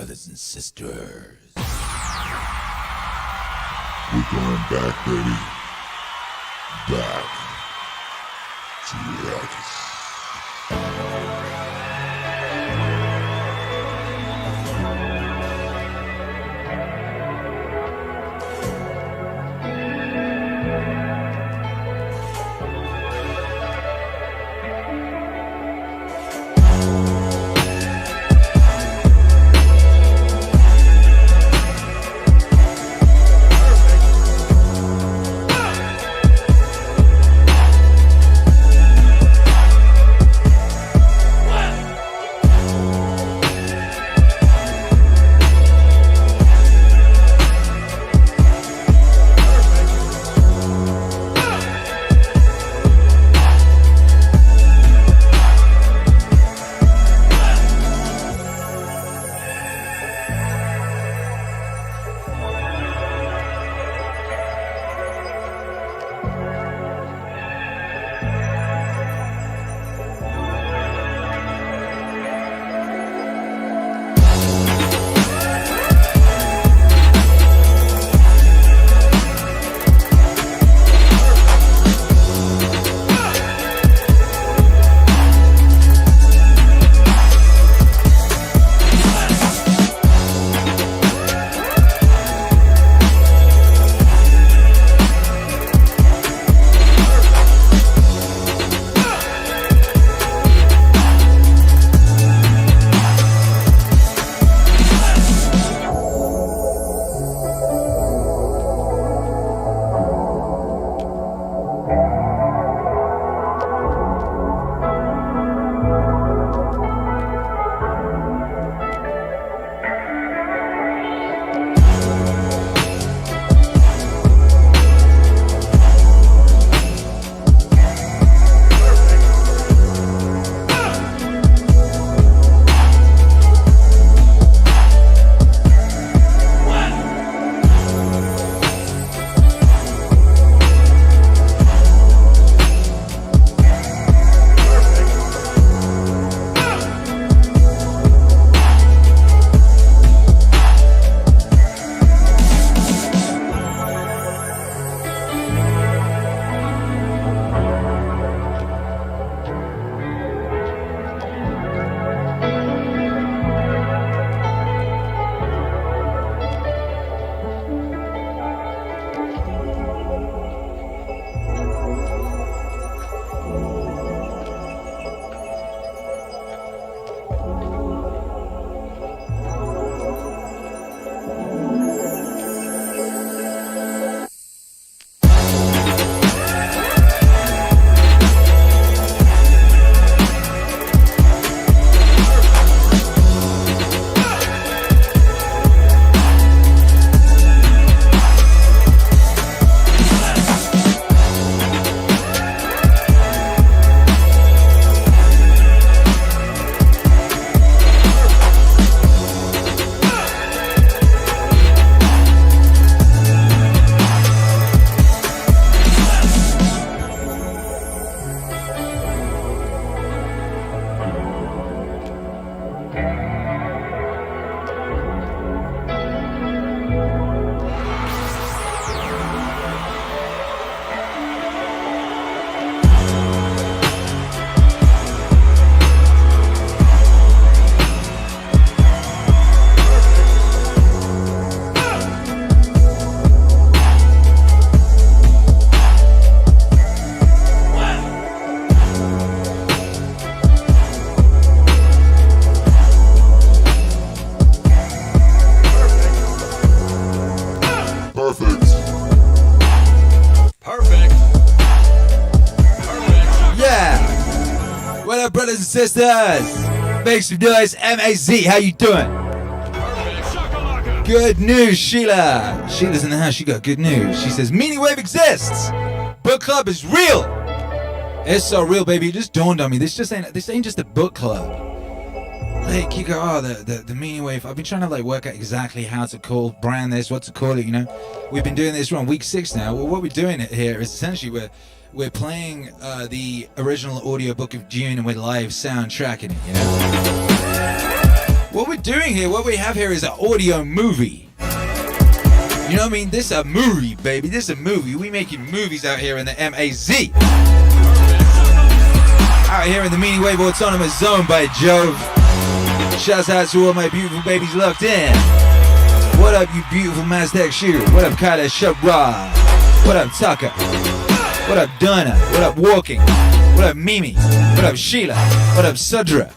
brothers and sisters. We're going back, baby. Back to reality. up, brothers and sisters? Make some noise. M-A-Z, how you doing? Good news, Sheila. Sheila's in the house. She got good news. She says, Meaningwave exists. Book club is real. It's so real, baby. It just dawned on me. This ain't just a book club. Like, you go, the Meaningwave. I've been trying to work out exactly how to brand this, what to call it, you know. We've been doing this, we're on week 6 now. Well, what we're doing it here is essentially we're playing the original audiobook of Dune and we're live soundtracking it, you know. What we're doing here, what we have here is an audio movie. You know what I mean? This is a movie, baby. This is a movie. We making movies out here in the MAZ. Out here in the Meaningwave Autonomous Zone, by Jove. Shouts out to all my beautiful babies locked in. What up, you beautiful Mazda shooter? What up, Kyla Shabra? What up, Tucker? What up, Donna? What up, Walking? What up, Mimi? What up, Sheila? What up, Sudra?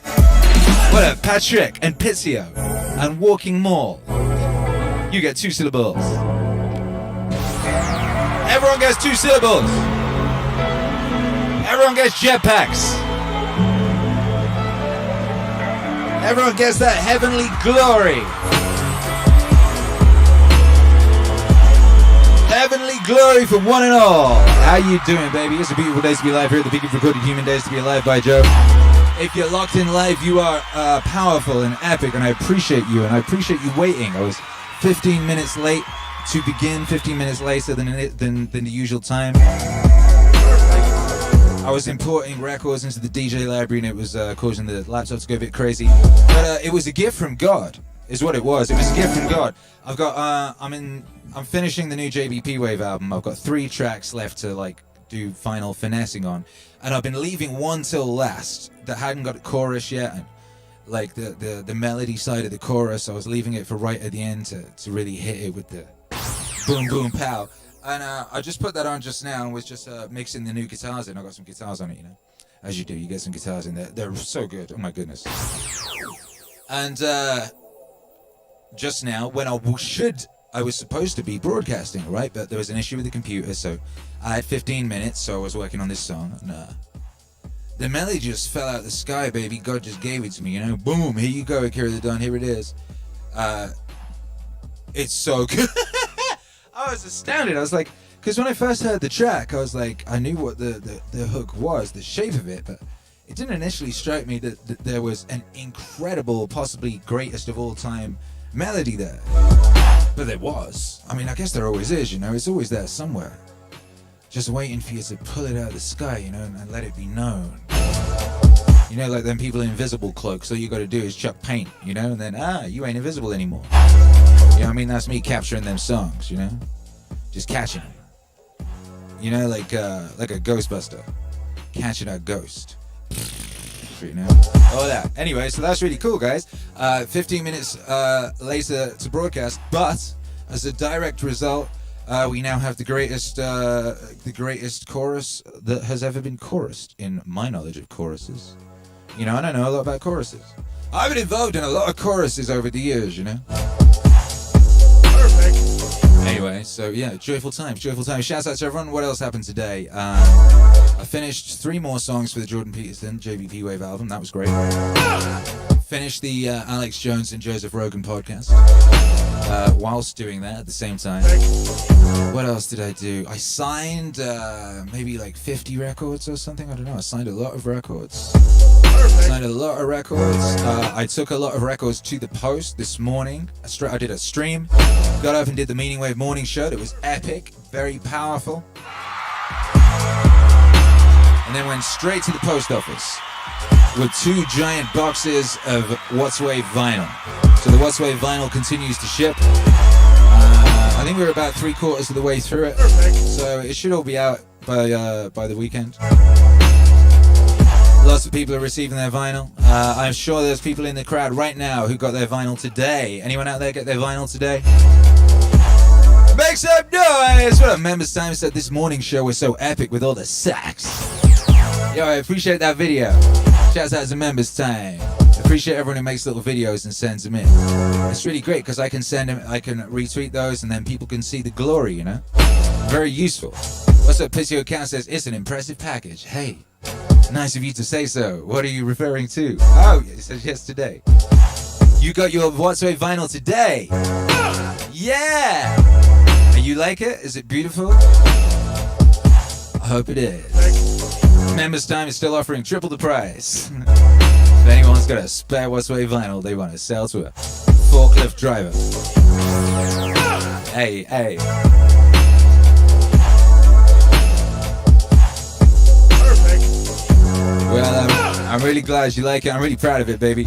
What up, Patrick and Pizio? And Walking Mall. You get 2 syllables. Everyone gets 2 syllables. Everyone gets jetpacks. Everyone gets that heavenly glory. Heavenly glory from one and all. How you doing, baby? It's a beautiful day to be alive here at the Biggie Recorded Human Days to be alive, by Joe. If you're locked in live, you are powerful and epic, and I appreciate you, and I appreciate you waiting. I was 15 minutes late to begin, 15 minutes later than the usual time. I was importing records into the DJ library, and it was causing the laptop to go a bit crazy. But it was a gift from God, is what it was. It was a gift from God. I've got, I'm finishing the new JBP Wave album. I've got 3 tracks left to like do final finessing on, and I've been leaving one till last that hadn't got a chorus yet, and like the melody side of the chorus. I was leaving it for right at the end to really hit it with the boom boom pow. And I just put that on just now and was just mixing the new guitars in. I got some guitars on it, you know, as you do. You get some guitars in there. They're so good. Oh my goodness. And just now, when I was supposed to be broadcasting, right? But there was an issue with the computer, so I had 15 minutes, so I was working on this song. And the melody just fell out of the sky, baby. God just gave it to me, you know? Boom, here you go, Akira the Don, here it is. It's so good. I was astounded. I was like, because when I first heard the track, I was like, I knew what the hook was, the shape of it, but it didn't initially strike me that there was an incredible, possibly greatest of all time melody there. But there was. I mean, I guess there always is, you know, it's always there somewhere. Just waiting for you to pull it out of the sky, you know, and let it be known. You know, like them people in invisible cloaks, all you got to do is chuck paint, you know, and then, you ain't invisible anymore. You know what I mean? That's me capturing them songs, you know? Just catching them. You know, like a Ghostbuster. Catching a ghost. You know? All that. Anyway, so that's really cool, guys. 15 minutes later to broadcast, but as a direct result, we now have the greatest chorus that has ever been chorused, in my knowledge of choruses. You know, I don't know a lot about choruses. I've been involved in a lot of choruses over the years, you know? Anyway, so yeah, joyful times. Shouts out to everyone. What else happened today? I finished 3 more songs for the Jordan Peterson JBP Wave album. That was great. Finished the Alex Jones and Joseph Rogan podcast whilst doing that at the same time. What else did I do? I signed maybe like 50 records or something. I don't know. I signed a lot of records. I took a lot of records to the post this morning. I did a stream. Got up and did the Meaningwave morning show. It was epic, very powerful. And then went straight to the post office with 2 giant boxes of What's Wave vinyl. So the What's Wave vinyl continues to ship. I think we're about 3/4 of the way through it. So it should all be out by the weekend. Lots of people are receiving their vinyl. I'm sure there's people in the crowd right now who got their vinyl today. Anyone out there get their vinyl today? Make some noise! What up, Members Time said this morning show was so epic with all the sax. Yo, I appreciate that video. Shouts out to Members Time. Appreciate everyone who makes little videos and sends them in. It's really great because I can send them, I can retweet those, and then people can see the glory, you know? Very useful. What's up, Pissio Cat says, it's an impressive package. Hey, nice of you to say so. What are you referring to? Oh, it says yes today. You got your What's Wave vinyl today? Yeah! And you like it? Is it beautiful? I hope it is. Members Time is still offering triple the price. If anyone's got a spare What's Wave vinyl they want to sell to a forklift driver. Hey, hey. Well, I'm really glad you like it. I'm really proud of it, baby.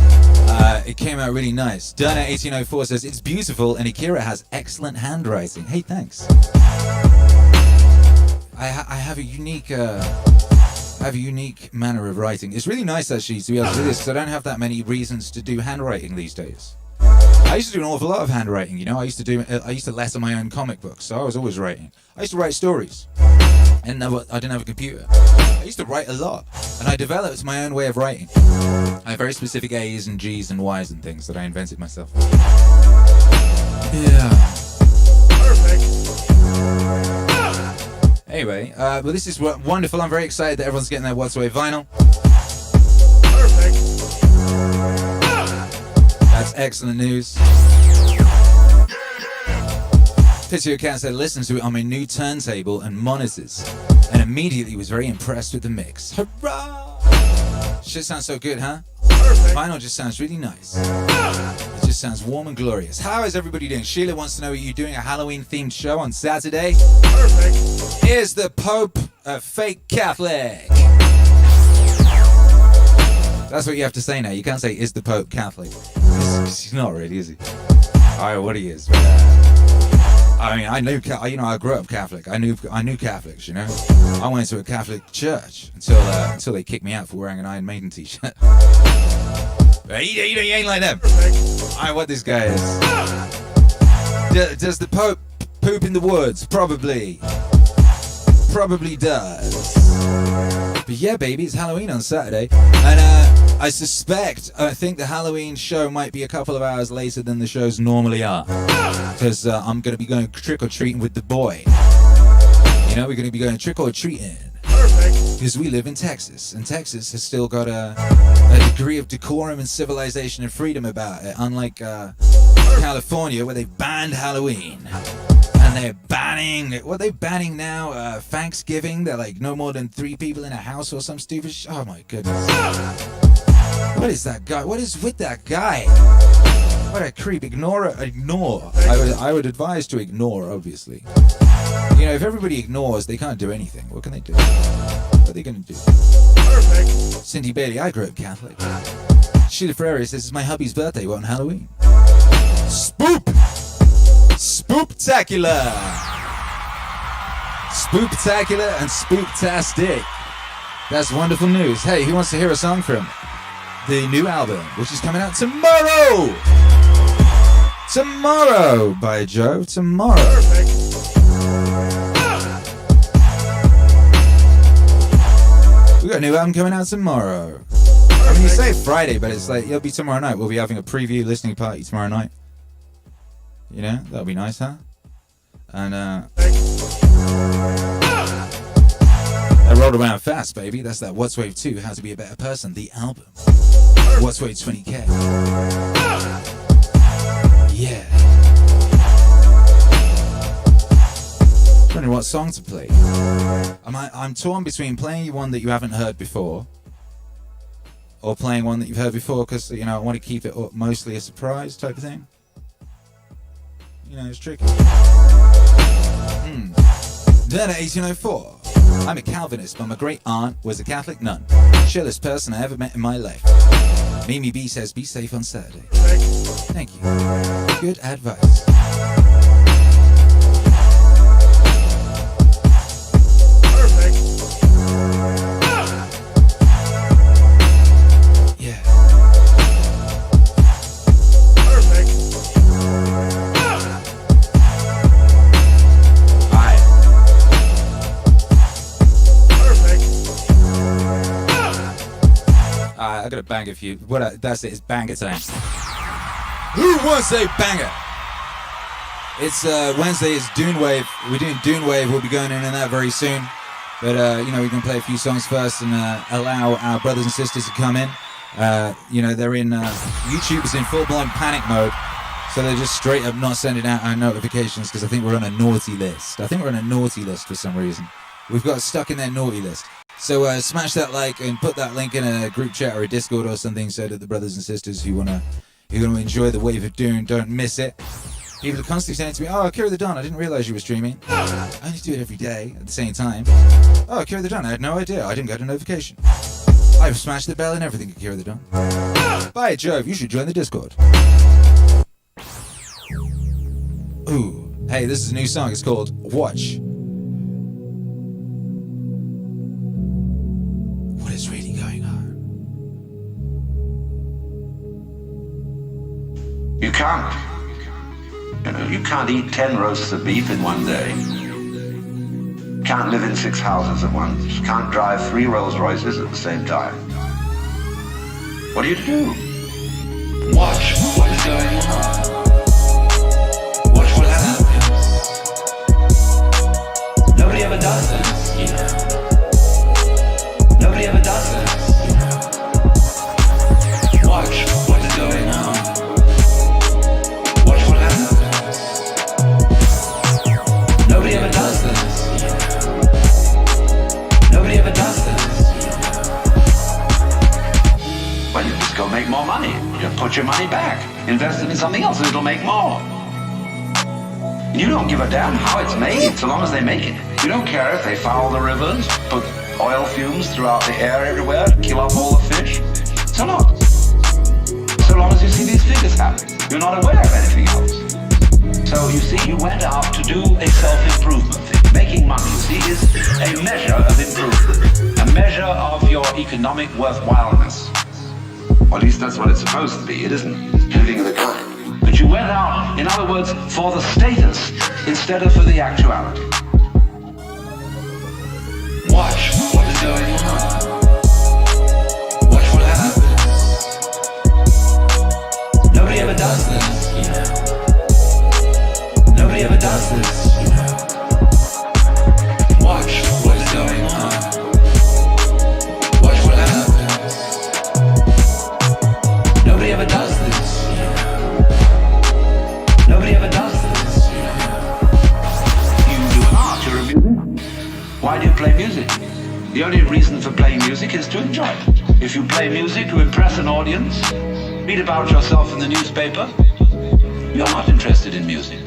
It came out really nice. Dana1804 says, it's beautiful and Akira has excellent handwriting. Hey, thanks. I have a unique manner of writing. It's really nice actually to be able to do this because I don't have that many reasons to do handwriting these days. I used to do an awful lot of handwriting, you know. I used to letter my own comic books, so I was always writing. I used to write stories, and I didn't have a computer. I used to write a lot, and I developed my own way of writing. I have very specific A's and G's and Y's and things that I invented myself. Yeah. Perfect. Anyway, well, this is wonderful. I'm very excited that everyone's getting their What's Away vinyl. Perfect. That's excellent news. Pitsio Cat said, listen to it on my new turntable and monitors, and immediately was very impressed with the mix. Hurrah! Shit sounds so good, huh? Perfect. Vinyl just sounds really nice. It just sounds warm and glorious. How is everybody doing? Sheila wants to know, are you doing a Halloween-themed show on Saturday? Perfect. Is the Pope a fake Catholic? That's what you have to say now. You can't say, is the Pope Catholic? He's not really, is he? I know what he is. But, I mean, I grew up Catholic. I knew Catholics, you know. I went to a Catholic church until they kicked me out for wearing an Iron Maiden t-shirt. But he ain't like them. I know what this guy is. Does the Pope poop in the woods? Probably does. But yeah, baby, it's Halloween on Saturday, and I think the Halloween show might be a couple of hours later than the shows normally are, because I'm going to be going trick-or-treating with the boy. You know, we're going to be going trick-or-treating, because we live in Texas, and Texas has still got a degree of decorum and civilization and freedom about it, unlike California, where they've banned Halloween. And they're banning now? Thanksgiving. They're like no more than 3 people in a house or some stupid oh my goodness. What is that guy? What is with that guy? What a creep. Ignore. I would advise to ignore, obviously. You know, if everybody ignores, they can't do anything. What can they do? What are they going to do? Perfect. Cindy Bailey, I grew up Catholic. Sheila Ferreira says, it's my hubby's birthday. What on Halloween? Spooktacular and spooktastic. That's wonderful news. Hey, who wants to hear a song from the new album, which is coming out tomorrow? Tomorrow by Joe. Tomorrow. Perfect. We got a new album coming out tomorrow. I mean, you say Friday, but it's like it'll be tomorrow night. We'll be having a preview listening party tomorrow night. You know, that'll be nice, huh? And I rolled around fast, baby. That's that What's Wave 2, How to Be a Better Person, the album. What's Wave 20K. Yeah. Wondering what song to play. I'm torn between playing you one that you haven't heard before, or playing one that you've heard before, because, you know, I want to keep it mostly a surprise type of thing. You know, it's tricky. Dana 1804. I'm a Calvinist, but my great aunt was a Catholic nun. Chillest person I ever met in my life. Mimi B says, be safe on Saturday. Thank you. Good advice. Perfect. Yeah. Perfect. I gotta bang a few. That's it. It's banger time. Who wants a banger? It's Wednesday. It's Dune Wave. We're doing Dune Wave. We'll be going in on that very soon. But you know, we can play a few songs first and allow our brothers and sisters to come in. You know, they're in YouTube's in full-blown panic mode, so they're just straight up not sending out our notifications because I think we're on a naughty list. I think we're on a naughty list for some reason. We've got stuck in their naughty list. So smash that like and put that link in a group chat or a Discord or something so that the brothers and sisters who wanna enjoy the wave of Dune don't miss it. People are constantly saying to me, oh, Akira the Don, I didn't realize you were streaming. I only do it every day at the same time. Oh, Akira the Don, I had no idea. I didn't get a notification. I've smashed the bell and everything, Akira the Don. By Jove, you should join the Discord. Ooh, hey, this is a new song. It's called Watch. What is really going on? You can't. You can't eat 10 roasts of beef in one day. Can't live in 6 houses at once. Can't drive 3 Rolls Royces at the same time. What are you to do? Watch what is going on. Watch what happens. Nobody ever does this, you know. Nobody ever does this, you know. Watch what is going on. Watch what happens. Nobody ever does this, you know. Nobody ever does this, you know. Well, you just go make more money. You put your money back. Invest it in something else and it'll make more. You don't give a damn how it's made, so long as they make it. You don't care if they foul the rivers, put oil fumes throughout the air everywhere to kill off all the fish. So long. So long as you see these figures happen. You're not aware of anything else. So you see, you went out to do a self-improvement thing. Making money, you see, is a measure of improvement. A measure of your economic worthwhileness. Or at least that's what it's supposed to be. It isn't anything of the kind. But you went out, in other words, for the status instead of for the actuality. Watch what is going on. Watch what happens. Nobody ever does this, you know. Nobody ever does this, you know. Watch what is going on. Watch what happens. Nobody ever does this, you know. Nobody ever does this, you know. You do an art, you're a musician. Why do you play music? The only reason for playing music is to enjoy it. If you play music to impress an audience, read about yourself in the newspaper, you're not interested in music.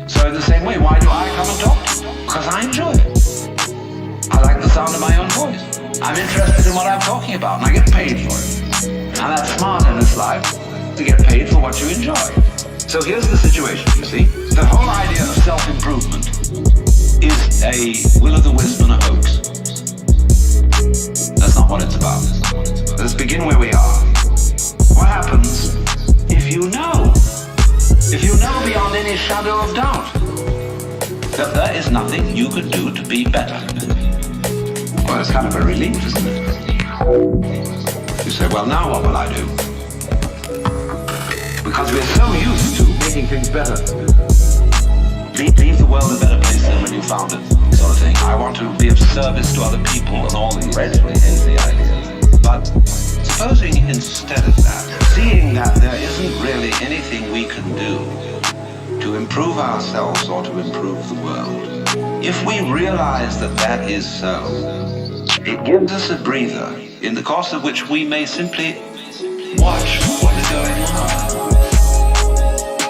So in the same way, why do I come and talk to you? Because I enjoy it. I like the sound of my own voice. I'm interested in what I'm talking about, and I get paid for it. And that's smart in this life, to get paid for what you enjoy. So here's the situation, you see. The whole idea of self-improvement is a will-o'-the-wisp and a hoax. That's not what it's about. Let's begin where we are. What happens if you know? If you know beyond any shadow of doubt that there is nothing you can do to be better? Well, it's kind of a relief, isn't it? You say, well, now what will I do? Because we're so used to making things better. Leave the world a better place than when you found it, sort of thing. I want to be of service to other people and all these dreadfully hazy ideas. But supposing instead of that, seeing that there isn't really anything we can do to improve ourselves or to improve the world, if we realize that that is so, it gives us a breather in the course of which we may simply watch what is going on.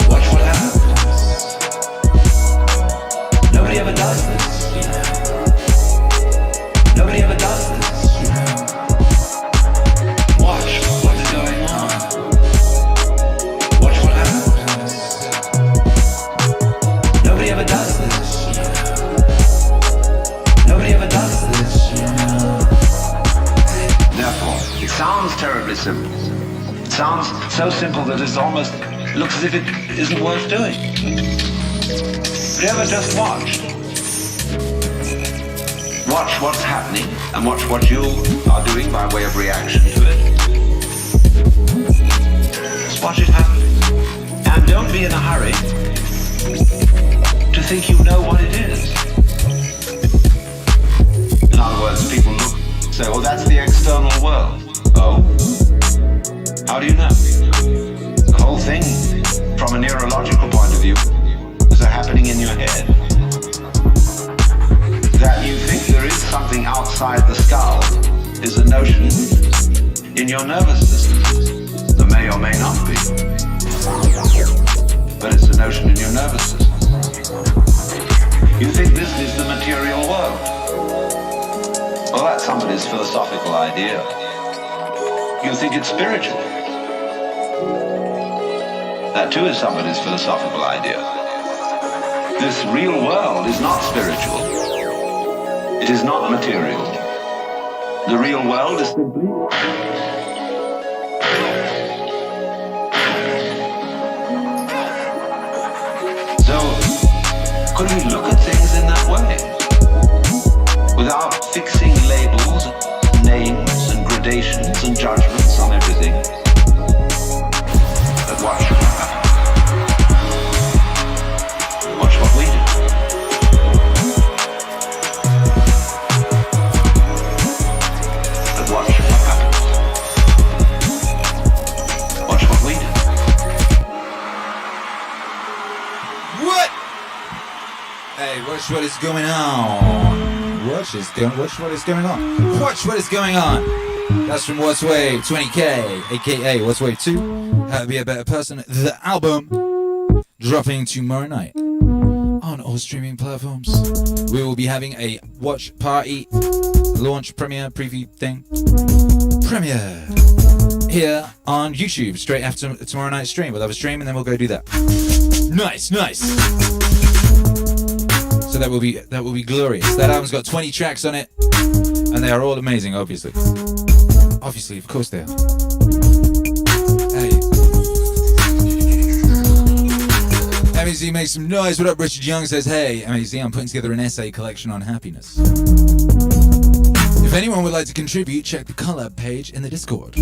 Watch what happens. Nobody ever does this, you know. Nobody ever does this, you know. Watch what is going on. Watch what happens. Nobody ever does this, you know. Nobody ever does this, you know. Therefore, it sounds terribly simple. It sounds so simple that it almost looks as if it isn't worth doing. Have you ever just watched? Watch what's happening and watch what you are doing by way of reaction to it. Just watch it happen. And don't be in a hurry to think you know what it is. In other words, people look, say, oh, that's the external world. Oh? How do you know? The whole thing, from a neurological point of view, is happening in your head. That you think there is something outside the skull is a notion in your nervous system. There may or may not be. But it's a notion in your nervous system. You think this is the material world. Well, that's somebody's philosophical idea. You think it's spiritual. That too is somebody's philosophical idea. This real world is not spiritual. It is not material. The real world is simply... So, could we look at things in that way? Without fixing labels, names, and gradations and judgments on everything? But watch what happens. Watch what we do. But watch what happens. Watch what we do. What? Hey, watch what is going on. Watch what is going on. Watch what is going on. That's from What's Wave 20K, aka What's Wave 2. How to Be a Better Person, the album, dropping tomorrow night on all streaming platforms. We will be having a watch party, launch premiere, preview thing. Premiere here on YouTube straight after tomorrow night's stream. We'll have a stream and then we'll go do that. Nice. So that will be glorious. That album's got 20 tracks on it, and they are all amazing, obviously. Obviously, of course they are. Hey. MAZ makes some noise. What up, Richard Young says, hey, MAZ, I'm putting together an essay collection on happiness. If anyone would like to contribute, check the collab page in the Discord.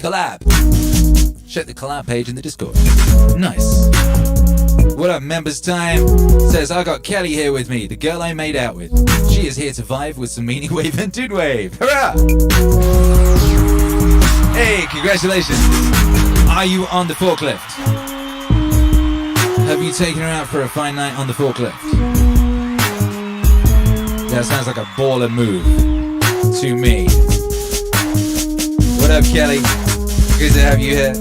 Collab. Check the collab page in the Discord. Nice. What up, members time? Says, I got Kelly here with me, the girl I made out with. She is here to vibe with some Meaningwave and Dune Wave. Hurrah! Hey, congratulations. Are you on the forklift? Have you taken her out for a fine night on the forklift? That sounds like a baller move to me. What up, Kelly? Good to have you here.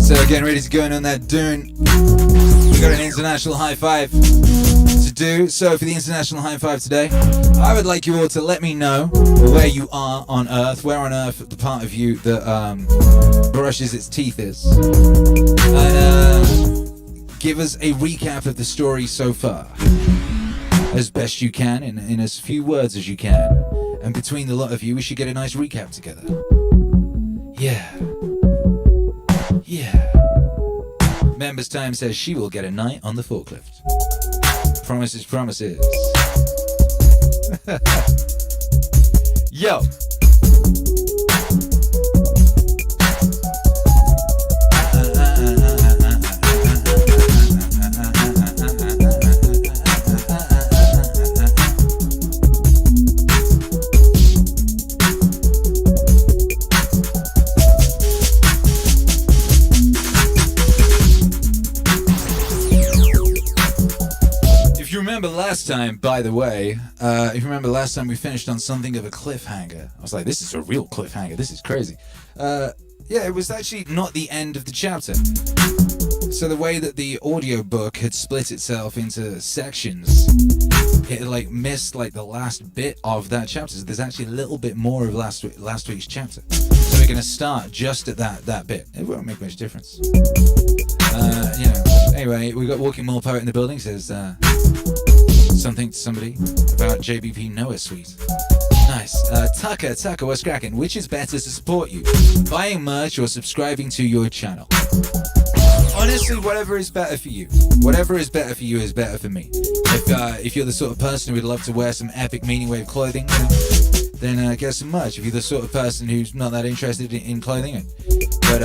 So getting ready to go in on that Dune. We've got an international high five to do. So for the international high five today, I would like you all to let me know where you are on Earth, where on Earth the part of you that brushes its teeth is, and give us a recap of the story so far, as best you can, in as few words as you can. And between the lot of you, we should get a nice recap together. Yeah. Members Time says she will get a night on the forklift. Promises. Yo. Last time, by the way, if you remember last time we finished on something of a cliffhanger. I was like, this is a real cliffhanger, this is crazy. Yeah, it was actually not the end of the chapter. So the way that the audiobook had split itself into sections, it like missed like the last bit of that chapter. So there's actually a little bit more of last week's chapter. So we're gonna start just at that bit. It won't make much difference. Anyway, we got Walking Mall Poet in the building, says something to somebody about JBP Noah Suite. Nice. Tucker, what's cracking? Which is better to support you? Buying merch or subscribing to your channel? Honestly, whatever is better for you. Whatever is better for you is better for me. If you're the sort of person who would love to wear some epic Meaningwave clothing, then get some merch. If you're the sort of person who's not that interested in clothing, but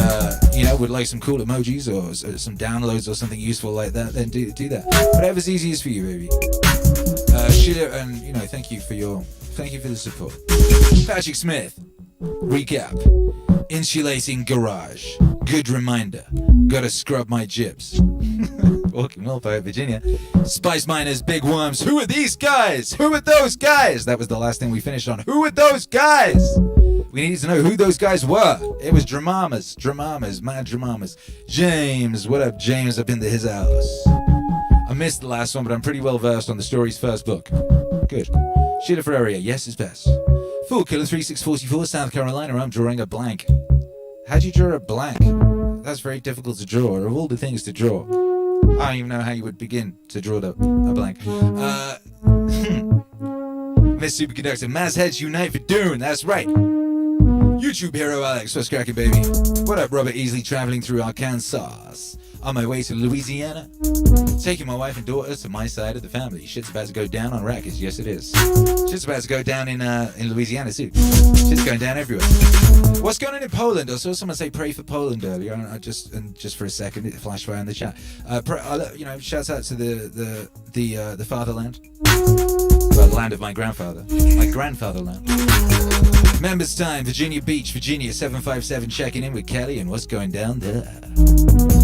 would like some cool emojis or some downloads or something useful like that, then do that. Whatever's easiest for you, baby. And thank you for the support. Patrick Smith, recap. Insulating garage. Good reminder. Gotta scrub my jibs. Walking Millpoet, Virginia. Spice Miners, Big Worms. Who are these guys? Who are those guys? That was the last thing we finished on. Who are those guys? We needed to know who those guys were. It was Dramamas, mad Dramamas. James, what up, James? Up into his house. I missed the last one, but I'm pretty well versed on the story's first book. Good. Sheila Ferreria, yes is best. Fool Killer 3644, South Carolina. I'm drawing a blank. How do you draw a blank? That's very difficult to draw. Of all the things to draw, I don't even know how you would begin to draw a blank. Miss Superconductor, Mass Heads Unite for Dune. That's right. YouTube hero Alex, what's cracking, baby? What up, Robert? Easily traveling through Arkansas. On my way to Louisiana. Taking my wife and daughter to my side of the family. Shit's about to go down on Rackers. Yes, it is. Shit's about to go down in Louisiana, too. Shit's going down everywhere. What's going on in Poland? I saw someone say pray for Poland earlier. And just for a second, it flashed by in the chat. Shouts out to the fatherland. Well, the land of my grandfather. My grandfatherland. Members time, Virginia Beach, Virginia 757 checking in with Kelly, and what's going down there?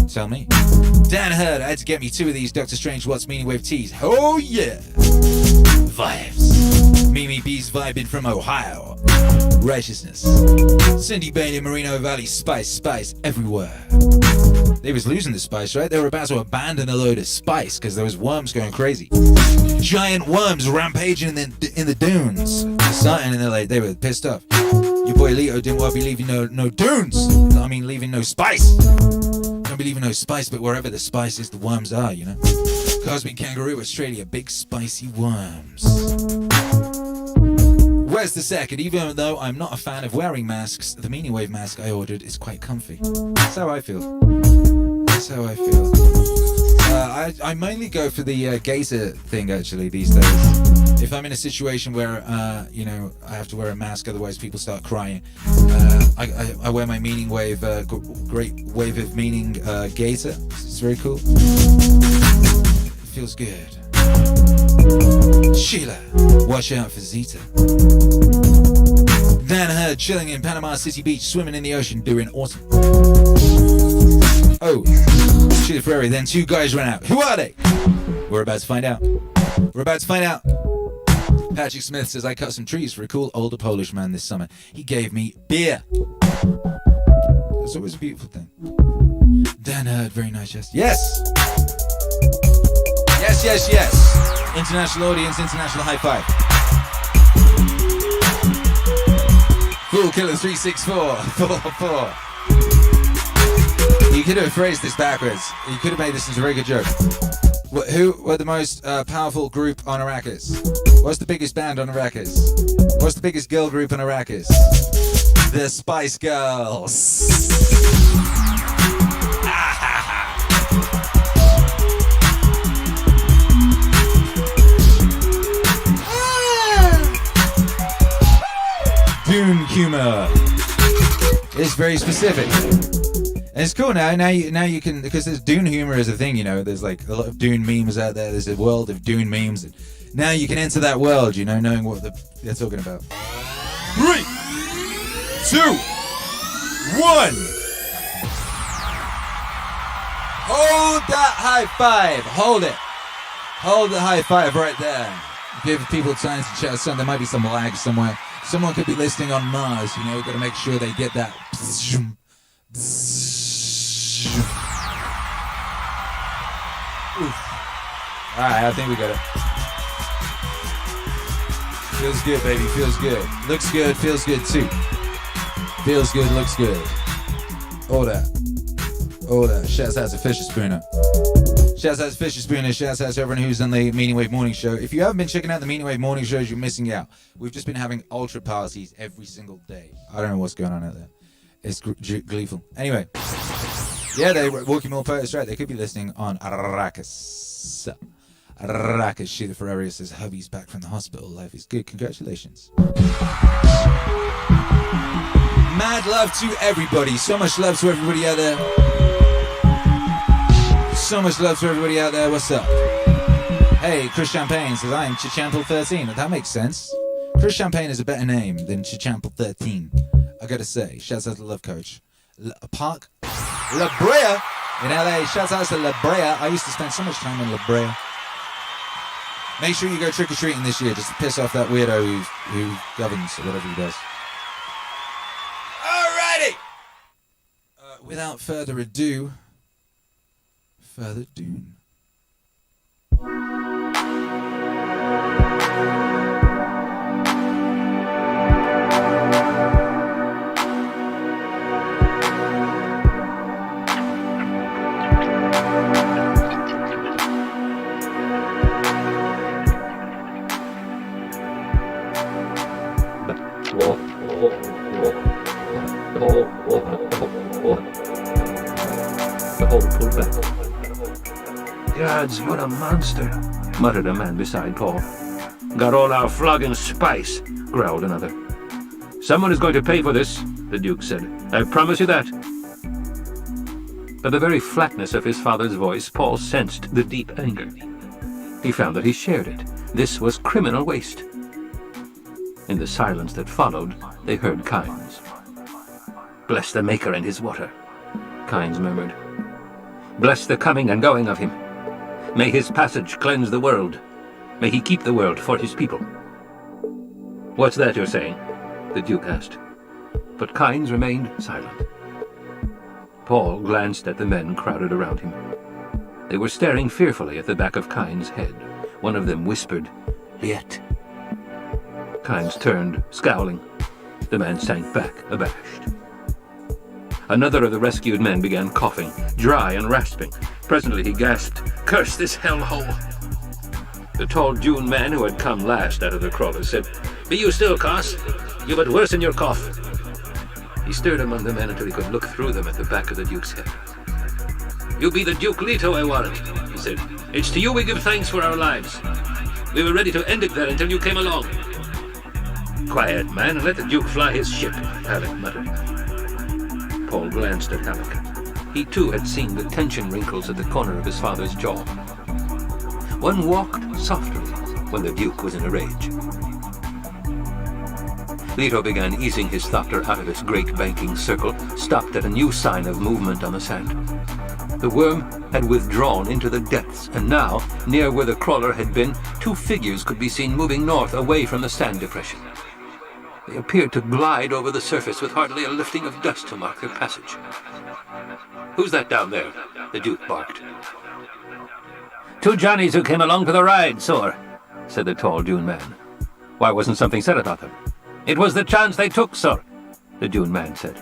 Tell me. Dan Hurd, I had to get me 2 of these Doctor Strange What's Meaningwave teas. Oh yeah! Vibes. Mimi B's vibing from Ohio. Righteousness. Cindy Bailey, Merino Valley, spice everywhere. They was losing the spice, right? They were about to abandon a load of spice because there was worms going crazy. Giant worms rampaging in the dunes. Starting, and they were pissed off. Your boy Leo didn't want to be leaving no dunes. I mean, leaving no spice. Don't be leaving no spice, but wherever the spice is, the worms are, you know. Cosmic Kangaroo, Australia, big spicy worms. Where's the second? Even though I'm not a fan of wearing masks, the Meaningwave mask I ordered is quite comfy. That's how I feel. That's how I feel. I mainly go for the gazer thing, actually, these days. If I'm in a situation where, I have to wear a mask, otherwise people start crying, I wear my Meaningwave, great wave of meaning gazer. It's very cool. It feels good. Sheila, watch out for Zeta. Dan Hurd, chilling in Panama City Beach, swimming in the ocean during autumn. Oh, Sheila Ferrari, then 2 guys ran out. Who are they? We're about to find out. Patrick Smith says, I cut some trees for a cool older Polish man this summer. He gave me beer. That's always a beautiful thing. Dan Hurd, very nice, yes. Yes. International audience, international high five. Fool Killer 364, 44. You could have phrased this backwards. You could have made this into a very good joke. Who were the most powerful group on Arrakis? What's the biggest band on Arrakis? What's the biggest girl group on Arrakis? The Spice Girls. Dune humor. It's very specific. And it's cool now you can, because there's Dune humor is a thing, you know, there's like a lot of Dune memes out there, there's a world of Dune memes, and now you can enter that world, you know, knowing what they're talking about. 3, 2, 1. Hold that high five, hold it. Hold the high five right there. Give people time to chat. There might be some lag somewhere. Someone could be listening on Mars, you know, we've got to make sure they get that. Alright, I think we got it. Feels good, baby, feels good. Looks good, feels good too. Feels good, looks good. All that. Shouts out to Fisher Spooner. Shouts out to Fisher Spooner. Shouts out to everyone who's on the Meaningwave Morning Show. If you haven't been checking out the Meaningwave Morning Shows, you're missing out. We've just been having ultra parties every single day. I don't know what's going on out there. It's gleeful. Anyway. Yeah, they were walking more poets, right? They could be listening on Arrakis. Sheila Ferrari says, hubby's back from the hospital. Life is good. Congratulations. Mad love to everybody. So much love to everybody out there. So much love to everybody out there. What's up? Hey, Chris Champagne says, I'm Chichample13. That makes sense. Chris Champagne is a better name than Chichample13. I gotta say. Shouts out to Love Coach. Park La Brea. in LA. Shouts out to La Brea. I used to spend so much time in La Brea. Make sure you go trick-or-treating this year just to piss off that weirdo who governs or whatever he does. Alrighty! Without further ado, further Dune. Gods, what a monster, muttered a man beside Paul. Got all our flogging spice, growled another. Someone is going to pay for this, the Duke said. I promise you that. By the very flatness of his father's voice, Paul sensed the deep anger. He found that he shared it. This was criminal waste. In the silence that followed, they heard Kynes. Bless the Maker and his water, Kynes murmured. Bless the coming and going of him. May his passage cleanse the world. May he keep the world for his people. What's that you're saying? The Duke asked. But Kynes remained silent. Paul glanced at the men crowded around him. They were staring fearfully at the back of Kynes' head. One of them whispered, Liet. Kynes turned, scowling. The man sank back, abashed. Another of the rescued men began coughing, dry and rasping. Presently he gasped, Curse this hellhole! The tall Dune man who had come last out of the crawler said, Be you still, Cos? You but worsen your cough. He stirred among the men until he could look through them at the back of the Duke's head. You be the Duke Leto, I warrant, he said. It's to you we give thanks for our lives. We were ready to end it there until you came along. Quiet, man, and let the Duke fly his ship, Halleck muttered. Paul glanced at Halleck. He too had seen the tension wrinkles at the corner of his father's jaw. One walked softly when the Duke was in a rage. Leto began easing his thopter out of its great banking circle, stopped at a new sign of movement on the sand. The worm had withdrawn into the depths, and now, near where the crawler had been, two figures could be seen moving north away from the sand depression. They appeared to glide over the surface with hardly a lifting of dust to mark their passage. Who's that down there? The Duke barked. Two Johnnies who came along for the ride, sir, said the tall Dune man. Why wasn't something said about them? It was the chance they took, sir, the Dune man said.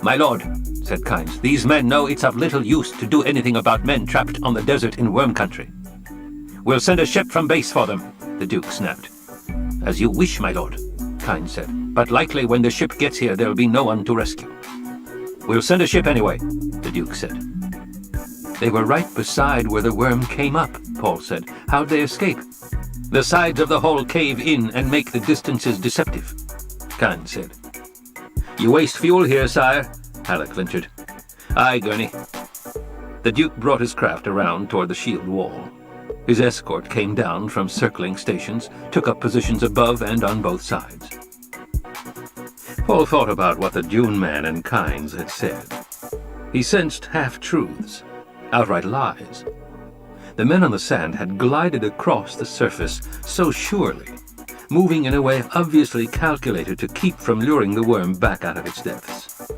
My lord, said Kynes, these men know it's of little use to do anything about men trapped on the desert in worm country. We'll send a ship from base for them, the Duke snapped. As you wish, my lord, Kynes said, but likely when the ship gets here there'll be no one to rescue. We'll send a ship anyway, the Duke said. They were right beside where the worm came up, Paul said. How'd they escape? The sides of the hole cave in and make the distances deceptive, Kynes said. You waste fuel here, sire, Halleck ventured. Aye, Gurney. The Duke brought his craft around toward the shield wall. His escort came down from circling stations, took up positions above and on both sides. Paul thought about what the Dune man and Kynes had said. He sensed half-truths, outright lies. The men on the sand had glided across the surface so surely, moving in a way obviously calculated to keep from luring the worm back out of its depths.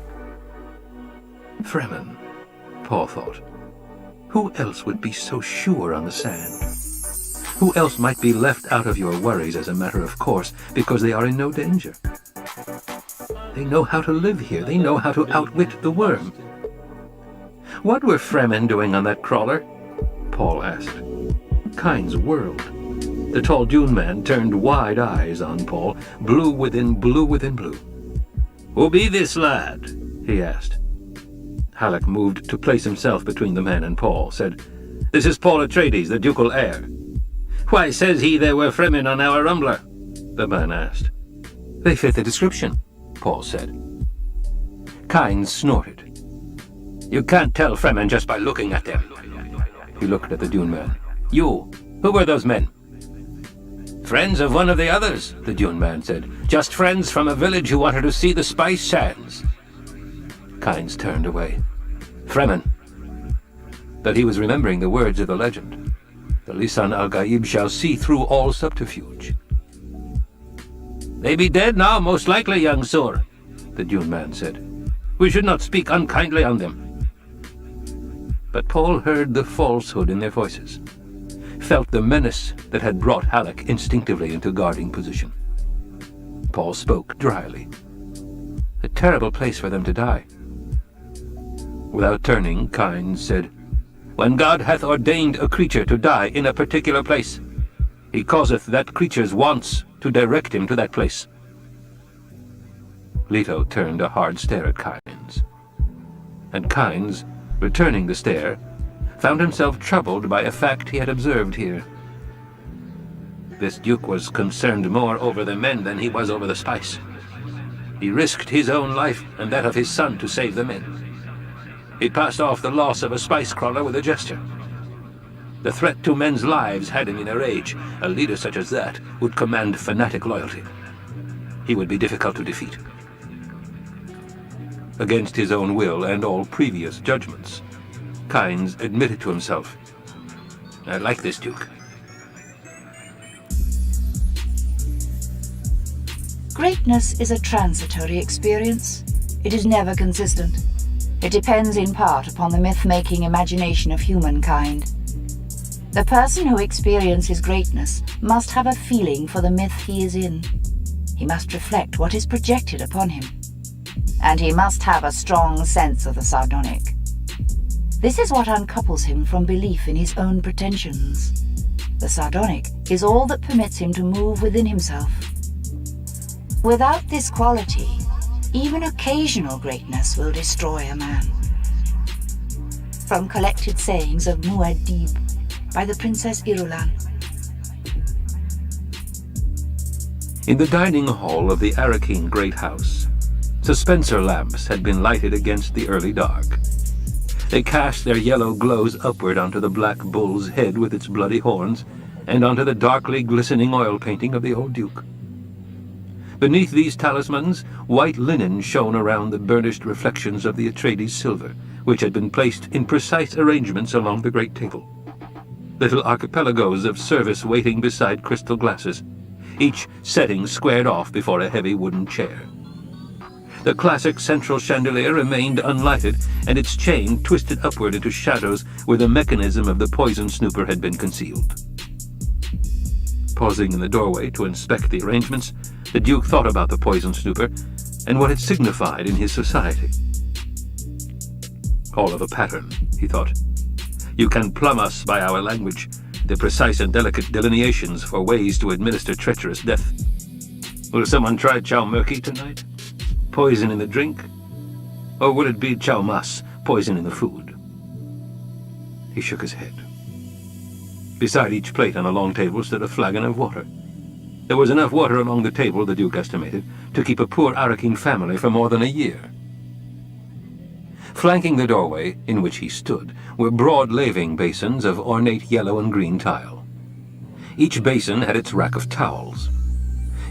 Fremen, Paul thought. Who else would be so sure on the sand? Who else might be left out of your worries as a matter of course because they are in no danger? They know how to live here. They know how to outwit the worm. What were Fremen doing on that crawler? Paul asked. Kynes whirled. The tall Dune man turned wide eyes on Paul, blue within blue within blue. Who be this lad? He asked. Halleck moved to place himself between the man and Paul, said, This is Paul Atreides, the ducal heir. Why says he there were Fremen on our rumbler? The man asked. They fit the description, Paul said. Kynes snorted. You can't tell Fremen just by looking at them. He looked at the Dune man. You, who were those men? Friends of one of the others, the Dune man said. Just friends from a village who wanted to see the spice sands. Kynes turned away. Fremen. that he was remembering the words of the legend. The Lisan al-Gaib shall see through all subterfuge. "They be dead now, most likely, young sir," the Dune man said. "We should not speak unkindly on them." But Paul heard the falsehood in their voices, felt the menace that had brought Halleck instinctively into guarding position. Paul spoke dryly. A terrible place for them to die. Without turning, Kynes said, "When God hath ordained a creature to die in a particular place, he causeth that creature's wants to direct him to that place." Leto turned a hard stare at Kynes. And Kynes, returning the stare, found himself troubled by a fact he had observed here. This Duke was concerned more over the men than he was over the spice. He risked his own life and that of his son to save the men. He passed off the loss of a spice crawler with a gesture. The threat to men's lives had him in a rage. A leader such as that would command fanatic loyalty. He would be difficult to defeat. Against his own will and all previous judgments, Kynes admitted to himself, "I like this Duke." Greatness is a transitory experience. It is never consistent. It depends in part upon the myth-making imagination of humankind. The person who experiences greatness must have a feeling for the myth he is in. He must reflect what is projected upon him. And he must have a strong sense of the sardonic. This is what uncouples him from belief in his own pretensions. The sardonic is all that permits him to move within himself. Without this quality, even occasional greatness will destroy a man. From Collected Sayings of Muad'Dib by the Princess Irulan. In the dining hall of the Arakeen Great House, dispenser lamps had been lighted against the early dark. They cast their yellow glows upward onto the black bull's head with its bloody horns, and onto the darkly glistening oil painting of the old Duke. Beneath these talismans, white linen shone around the burnished reflections of the Atreides silver, which had been placed in precise arrangements along the great table. Little archipelagos of service waiting beside crystal glasses, each setting squared off before a heavy wooden chair. The classic central chandelier remained unlighted, and its chain twisted upward into shadows where the mechanism of the poison snooper had been concealed. Pausing in the doorway to inspect the arrangements, the Duke thought about the poison snooper and what it signified in his society. All of a pattern, he thought. You can plumb us by our language, the precise and delicate delineations for ways to administer treacherous death. Will someone try chow murky tonight? Poison in the drink? Or would it be chow mas, poison in the food? He shook his head. Beside each plate on a long table stood a flagon of water. There was enough water along the table, the Duke estimated, to keep a poor Arakeen family for more than a year. Flanking the doorway, in which he stood, were broad laving basins of ornate yellow and green tile. Each basin had its rack of towels.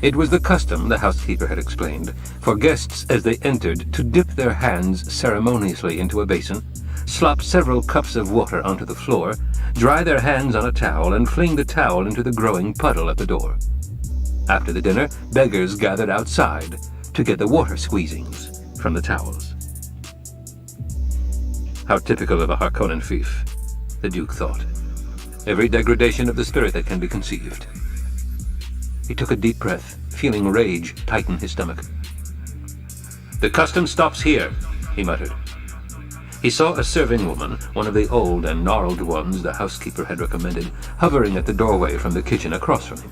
It was the custom, the housekeeper had explained, for guests as they entered to dip their hands ceremoniously into a basin, slop several cups of water onto the floor, dry their hands on a towel, and fling the towel into the growing puddle at the door. After the dinner, beggars gathered outside to get the water squeezings from the towels. How typical of a Harkonnen fief, the Duke thought. Every degradation of the spirit that can be conceived. He took a deep breath, feeling rage tighten his stomach. "The custom stops here," he muttered. He saw a serving woman, one of the old and gnarled ones the housekeeper had recommended, hovering at the doorway from the kitchen across from him.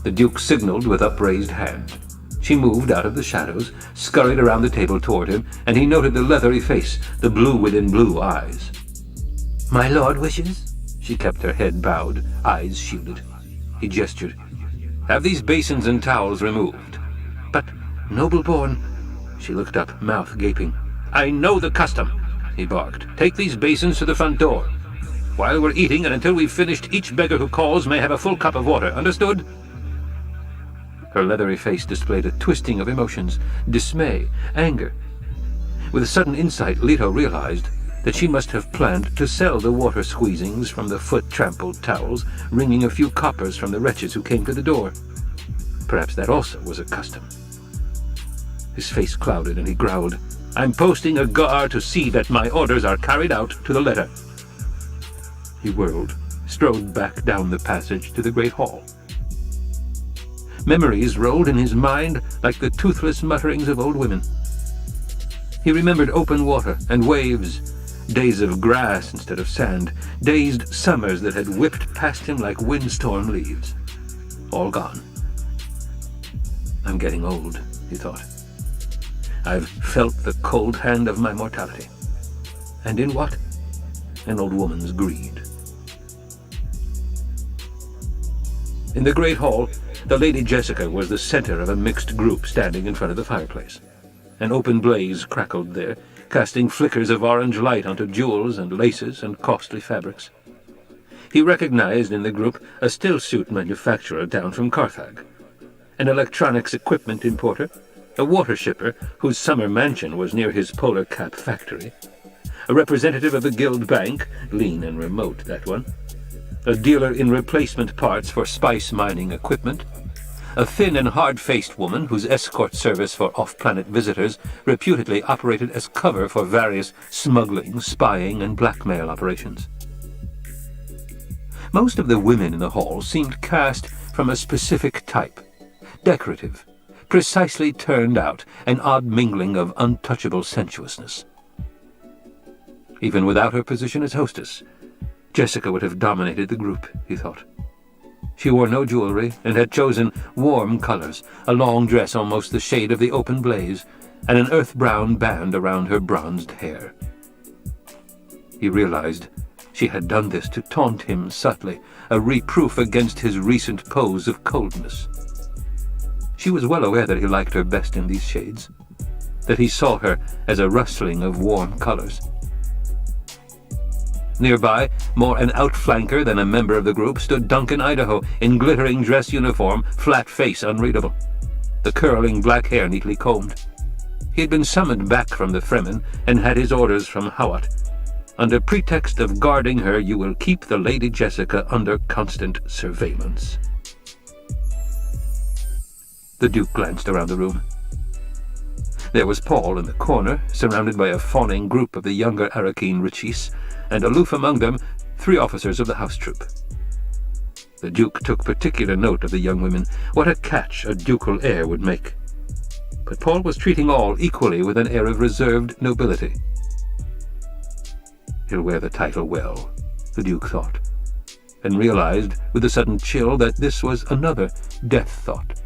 The Duke signaled with upraised hand. She moved out of the shadows, scurried around the table toward him, and he noted the leathery face, the blue within blue eyes. "My lord wishes?" She kept her head bowed, eyes shielded. He gestured. "Have these basins and towels removed." "But, noble-born..." She looked up, mouth gaping. "I know the custom," he barked. "Take these basins to the front door. While we're eating and until we've finished, each beggar who calls may have a full cup of water. Understood?" Her leathery face displayed a twisting of emotions, dismay, anger. With sudden insight, Leto realized that she must have planned to sell the water squeezings from the foot-trampled towels, wringing a few coppers from the wretches who came to the door. Perhaps that also was a custom. His face clouded and he growled, "I'm posting a guard to see that my orders are carried out to the letter." He whirled, strode back down the passage to the great hall. Memories rolled in his mind like the toothless mutterings of old women. He remembered open water and waves, days of grass instead of sand, dazed summers that had whipped past him like windstorm leaves. All gone. I'm getting old, he thought. I've felt the cold hand of my mortality. And in what? An old woman's greed. In the great hall, the Lady Jessica was the center of a mixed group standing in front of the fireplace. An open blaze crackled there, casting flickers of orange light onto jewels and laces and costly fabrics. He recognized in the group a still-suit manufacturer down from Carthage, an electronics equipment importer, a water shipper whose summer mansion was near his polar cap factory, a representative of the Guild Bank, lean and remote, that one, a dealer in replacement parts for spice mining equipment, a thin and hard-faced woman whose escort service for off-planet visitors reputedly operated as cover for various smuggling, spying, and blackmail operations. Most of the women in the hall seemed cast from a specific type, decorative, precisely turned out, an odd mingling of untouchable sensuousness. Even without her position as hostess, Jessica would have dominated the group, he thought. She wore no jewelry and had chosen warm colors, a long dress almost the shade of the open blaze, and an earth-brown band around her bronzed hair. He realized she had done this to taunt him subtly, a reproof against his recent pose of coldness. She was well aware that he liked her best in these shades, that he saw her as a rustling of warm colors. Nearby, more an outflanker than a member of the group, stood Duncan Idaho in glittering dress uniform, flat face unreadable, the curling black hair neatly combed. He had been summoned back from the Fremen and had his orders from Hawat. Under pretext of guarding her, you will keep the Lady Jessica under constant surveillance. The Duke glanced around the room. There was Paul in the corner, surrounded by a fawning group of the younger Arakeen Richies, and aloof among them, 3 officers of the house troop. The Duke took particular note of the young women, what a catch a ducal heir would make. But Paul was treating all equally with an air of reserved nobility. He'll wear the title well, the Duke thought, and realized with a sudden chill that this was another death thought.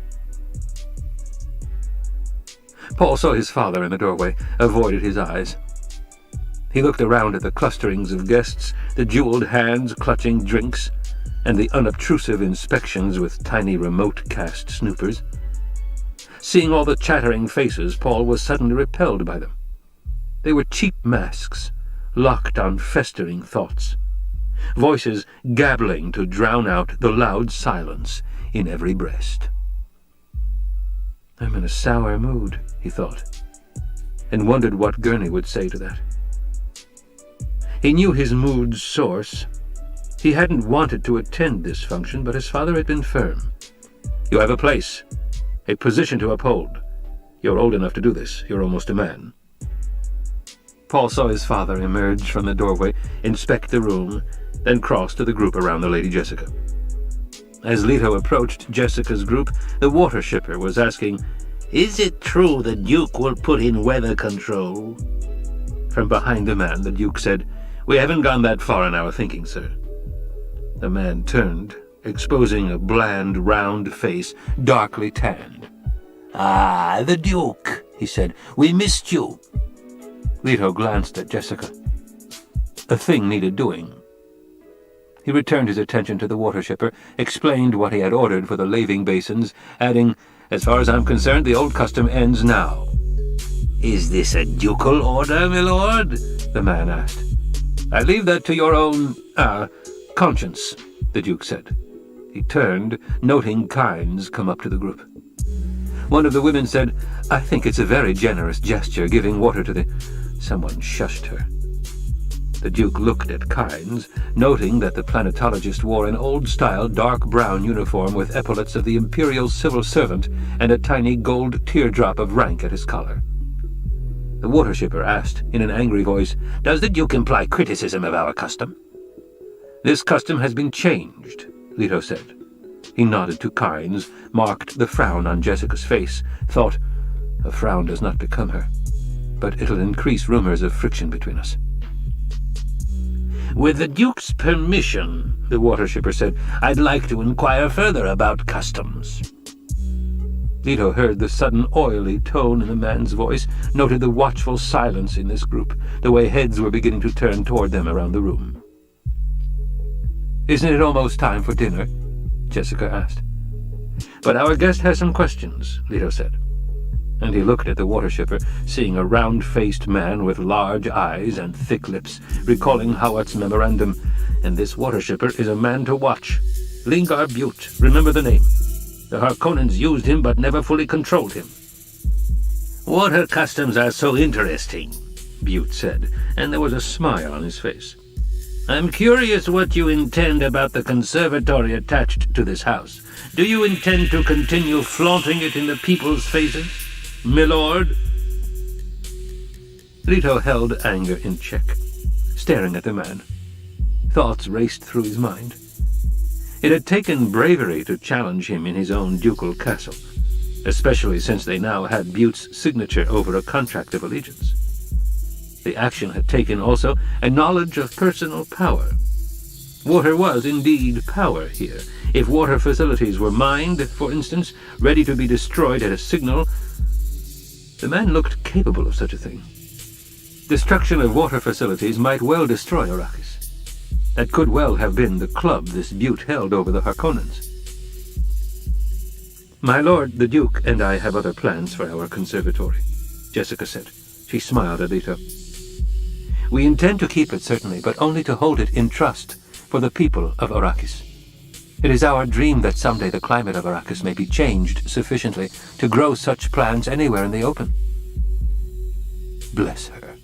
Paul saw his father in the doorway, avoided his eyes. He looked around at the clusterings of guests, the jeweled hands clutching drinks, and the unobtrusive inspections with tiny remote-cast snoopers. Seeing all the chattering faces, Paul was suddenly repelled by them. They were cheap masks, locked on festering thoughts, voices gabbling to drown out the loud silence in every breast. I'm in a sour mood, he thought, and wondered what Gurney would say to that. He knew his mood's source. He hadn't wanted to attend this function, but his father had been firm. You have a place, a position to uphold. You're old enough to do this. You're almost a man. Paul saw his father emerge from the doorway, inspect the room, then cross to the group around the Lady Jessica. As Leto approached Jessica's group, the water shipper was asking, "Is it true the Duke will put in weather control?" From behind the man, the Duke said, "We haven't gone that far in our thinking, sir." The man turned, exposing a bland, round face, darkly tanned. "Ah, the Duke," he said. "We missed you." Leto glanced at Jessica. A thing needed doing. He returned his attention to the water shipper, explained what he had ordered for the laving basins, adding, "As far as I'm concerned, the old custom ends now." "Is this a ducal order, my lord?" the man asked. "I leave that to your own, conscience," the Duke said. He turned, noting Kynes come up to the group. One of the women said, "I think it's a very generous gesture, giving water to the—" Someone shushed her. The Duke looked at Kynes, noting that the planetologist wore an old-style dark brown uniform with epaulets of the Imperial civil servant and a tiny gold teardrop of rank at his collar. The water shipper asked, in an angry voice, "Does the Duke imply criticism of our custom?" "This custom has been changed," Leto said. He nodded to Kynes, marked the frown on Jessica's face, thought, "A frown does not become her, but it'll increase rumors of friction between us." "With the Duke's permission," the water shipper said, "I'd like to inquire further about customs." Leto heard the sudden oily tone in the man's voice, noted the watchful silence in this group, the way heads were beginning to turn toward them around the room. "Isn't it almost time for dinner?" Jessica asked. "But our guest has some questions," Leto said. And he looked at the water shipper, seeing a round-faced man with large eyes and thick lips, recalling Howard's memorandum, "And this water shipper is a man to watch. Lingar Butte, remember the name. The Harkonnens used him but never fully controlled him." "Water customs are so interesting," Butte said, and there was a smile on his face. "I'm curious what you intend about the conservatory attached to this house. Do you intend to continue flaunting it in the people's faces, milord?" Leto held anger in check, staring at the man. Thoughts raced through his mind. It had taken bravery to challenge him in his own ducal castle, especially since they now had Butte's signature over a contract of allegiance. The action had taken also a knowledge of personal power. Water was indeed power here. If water facilities were mined, for instance, ready to be destroyed at a signal, the man looked capable of such a thing. Destruction of water facilities might well destroy Arrakis. That could well have been the club this Butte held over the Harkonnens. "My lord, the Duke, and I have other plans for our conservatory," Jessica said. She smiled at Leto. "We intend to keep it, certainly, but only to hold it in trust for the people of Arrakis. It is our dream that someday the climate of Arrakis may be changed sufficiently to grow such plants anywhere in the open." Bless her,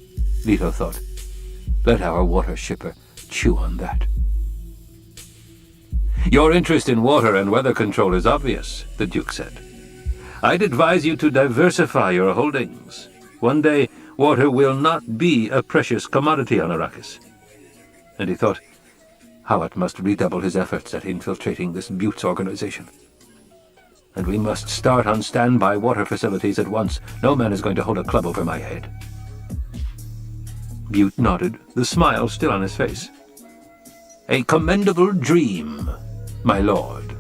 Leto thought. Let our water shipper chew on that. "Your interest in water and weather control is obvious," the Duke said. "I'd advise you to diversify your holdings. One day, water will not be a precious commodity on Arrakis." And he thought, Howard must redouble his efforts at infiltrating this Butte's organization. And we must start on standby water facilities at once. No man is going to hold a club over my head. Butte nodded, the smile still on his face. "A commendable dream, my lord."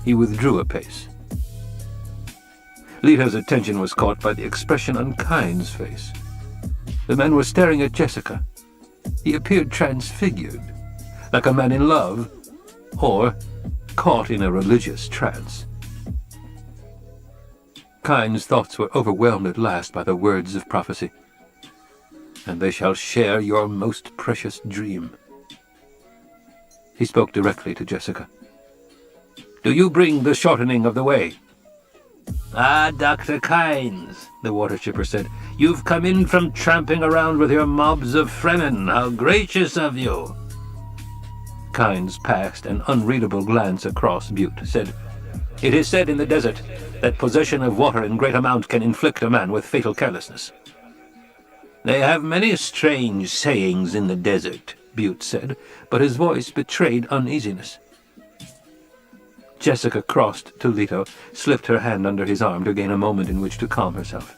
He withdrew a pace. Leto's attention was caught by the expression on Kynes' face. The man was staring at Jessica. He appeared transfigured, like a man in love, or caught in a religious trance. Kynes' thoughts were overwhelmed at last by the words of prophecy. "And they shall share your most precious dream." He spoke directly to Jessica. "Do you bring the shortening of the way?" "Ah, Dr. Kynes," the water shipper said. "You've come in from tramping around with your mobs of Fremen. How gracious of you." Kynes passed an unreadable glance across Butte, said, "It is said in the desert that possession of water in great amount can inflict a man with fatal carelessness." "They have many strange sayings in the desert," Butte said, but his voice betrayed uneasiness. Jessica crossed to Leto, slipped her hand under his arm to gain a moment in which to calm herself.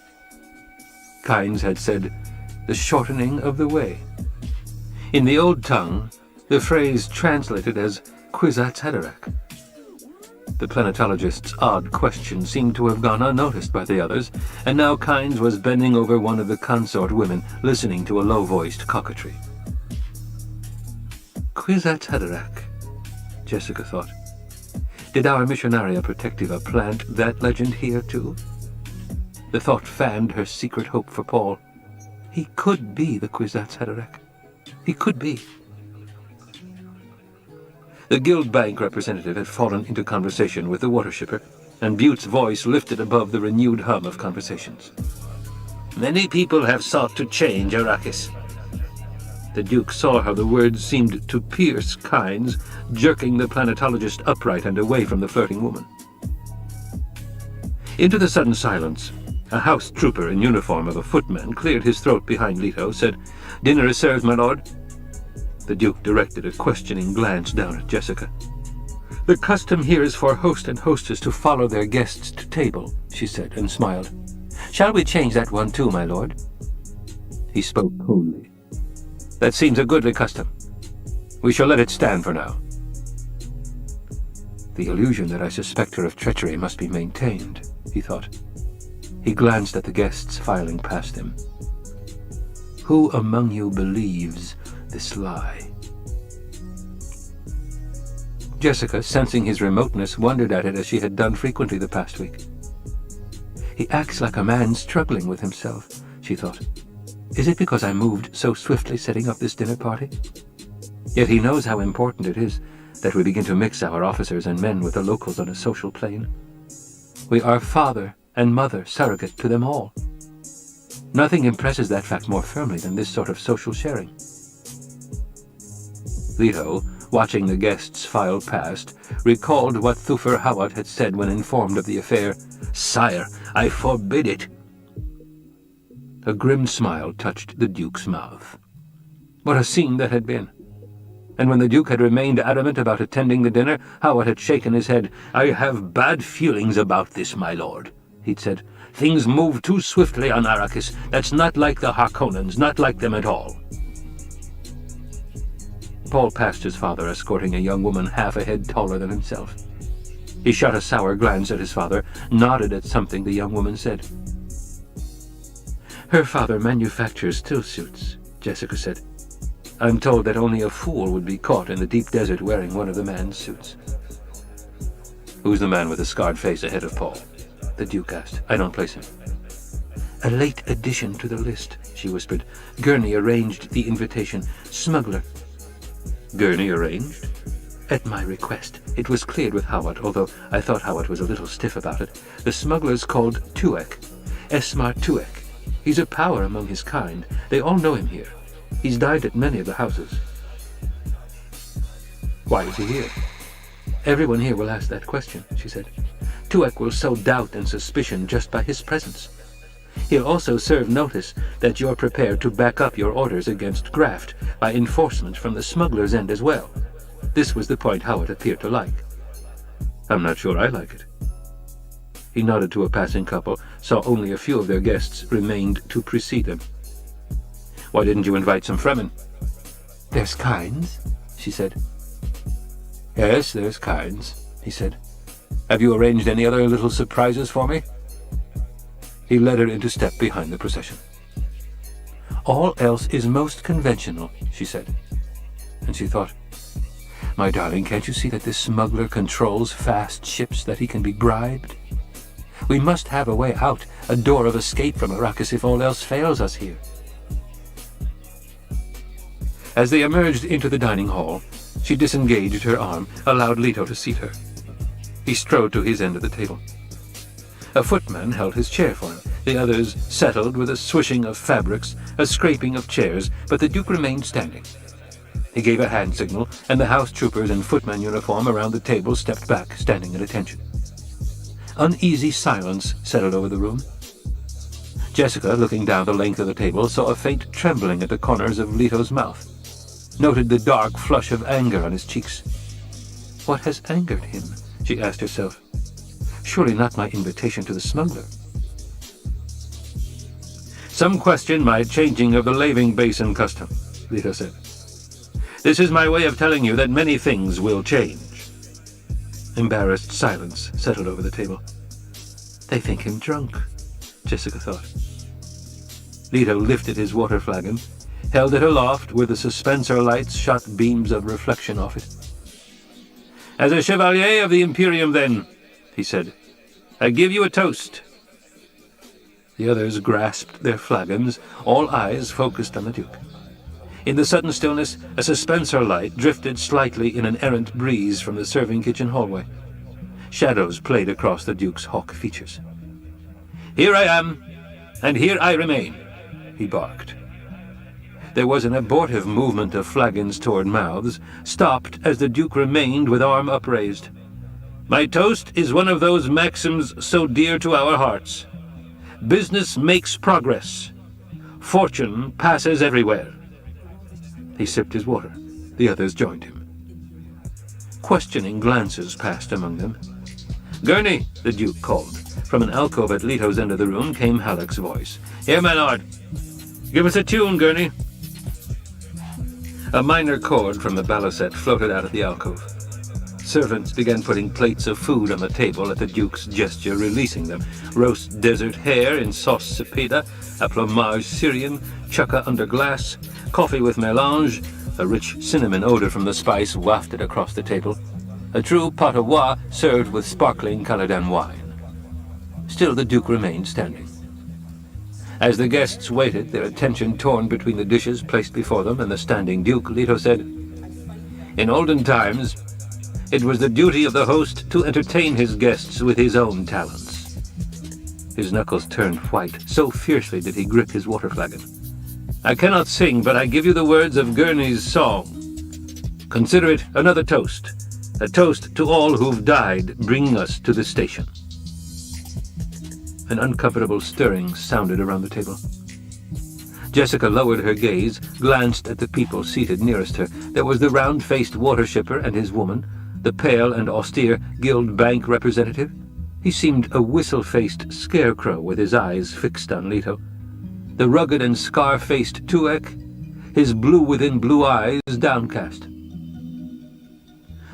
Kynes had said, "the shortening of the way." In the old tongue, the phrase translated as Kwisatz Haderach. The planetologist's odd question seemed to have gone unnoticed by the others, and now Kynes was bending over one of the consort women, listening to a low-voiced coquetry. Kwisatz Haderach, Jessica thought. Did our Missionaria Protectiva plant that legend here, too? The thought fanned her secret hope for Paul. He could be the Kwisatz Haderach. He could be. The Guild Bank representative had fallen into conversation with the water shipper, and Butte's voice lifted above the renewed hum of conversations. "Many people have sought to change Arrakis. The Duke saw how the words seemed to pierce Kynes, jerking the planetologist upright and away from the flirting woman. Into the sudden silence, a house trooper in uniform of a footman cleared his throat behind Leto, said, "Dinner is served, my lord." The Duke directed a questioning glance down at Jessica. "The custom here is for host and hostess to follow their guests to table," she said, and smiled. "Shall we change that one too, my lord?" He spoke coldly. "That seems a goodly custom. We shall let it stand for now." The illusion that I suspect her of treachery must be maintained, he thought. He glanced at the guests filing past him. Who among you believes this lie? Jessica, sensing his remoteness, wondered at it as she had done frequently the past week. He acts like a man struggling with himself, she thought. Is it because I moved so swiftly setting up this dinner party? Yet he knows how important it is that we begin to mix our officers and men with the locals on a social plane. We are father and mother surrogate to them all. Nothing impresses that fact more firmly than this sort of social sharing. Leto, watching the guests file past, recalled what Thufir Hawat had said when informed of the affair. "Sire, I forbid it." A grim smile touched the Duke's mouth. What a scene that had been! And when the Duke had remained adamant about attending the dinner, Hawat had shaken his head. "I have bad feelings about this, my lord," he'd said. "Things move too swiftly on Arrakis. That's not like the Harkonnens, not like them at all." Paul passed his father, escorting a young woman half a head taller than himself. He shot a sour glance at his father, nodded at something the young woman said. "Her father manufactures still suits," Jessica said. "I'm told that only a fool would be caught in the deep desert wearing one of the man's suits." "Who's the man with the scarred face ahead of Paul?" the Duke asked. "I don't place him." "A late addition to the list," she whispered. "Gurney arranged the invitation. Smuggler." "Gurney arranged?" "At my request. It was cleared with Hawat, although I thought Hawat was a little stiff about it. The smuggler's called Tuek. Esmar Tuek. He's a power among his kind. They all know him here. He's died at many of the houses." "Why is he here?" "Everyone here will ask that question," she said. "Tuek will sow doubt and suspicion just by his presence. He'll also serve notice that you're prepared to back up your orders against graft by enforcement from the smuggler's end as well." This was the point Howard appeared to like. "I'm not sure I like it." He nodded to a passing couple, saw only a few of their guests remained to precede him. "Why didn't you invite some Fremen?" "There's Kynes," she said. "Yes, there's Kynes," he said. "Have you arranged any other little surprises for me?" He led her into step behind the procession. "All else is most conventional," she said. And she thought, "My darling, can't you see that this smuggler controls fast ships, that he can be bribed? We must have a way out, a door of escape from Arrakis if all else fails us here." As they emerged into the dining hall, she disengaged her arm, allowed Leto to seat her. He strode to his end of the table. A footman held his chair for him. The others settled with a swishing of fabrics, a scraping of chairs, but the Duke remained standing. He gave a hand signal, and the house troopers in footman uniform around the table stepped back, standing at attention. Uneasy silence settled over the room. Jessica, looking down the length of the table, saw a faint trembling at the corners of Leto's mouth, noted the dark flush of anger on his cheeks. What has angered him? She asked herself. Surely not my invitation to the smuggler. Some question my changing of the laving basin custom, Leto said. This is my way of telling you that many things will change. Embarrassed silence settled over the table. They think him drunk, Jessica thought. Leto lifted his water flagon, held it aloft where the suspensor lights shot beams of reflection off it. As a chevalier of the Imperium, then, he said, I give you a toast. The others grasped their flagons, all eyes focused on the Duke. In the sudden stillness, a suspensor light drifted slightly in an errant breeze from the serving kitchen hallway. Shadows played across the Duke's hawk features. Here I am, and here I remain, he barked. There was an abortive movement of flagons toward mouths, stopped as the Duke remained with arm upraised. "My toast is one of those maxims so dear to our hearts. Business makes progress. Fortune passes everywhere." He sipped his water. The others joined him. Questioning glances passed among them. "Gurney," the Duke called. From an alcove at Leto's end of the room came Halleck's voice. "Here, my lord. Give us a tune, Gurney." A minor chord from the balisette floated out of the alcove. Servants began putting plates of food on the table at the Duke's gesture, releasing them. Roast desert hare in sauce cepeda, a plumage Syrian, chukka under glass, coffee with mélange, a rich cinnamon odor from the spice wafted across the table. A true pot au bois served with sparkling Caladan wine. Still the Duke remained standing. As the guests waited, their attention torn between the dishes placed before them and the standing Duke, Leto said, "In olden times, it was the duty of the host to entertain his guests with his own talents." His knuckles turned white, so fiercely did he grip his water flagon. "I cannot sing, but I give you the words of Gurney's song. Consider it another toast, a toast to all who've died, bringing us to the station." An uncomfortable stirring sounded around the table. Jessica lowered her gaze, glanced at the people seated nearest her. There was the round-faced water shipper and his woman, the pale and austere Guild Bank representative. He seemed a whistle-faced scarecrow with his eyes fixed on Leto. The rugged and scar-faced Tuek, his blue-within-blue eyes downcast.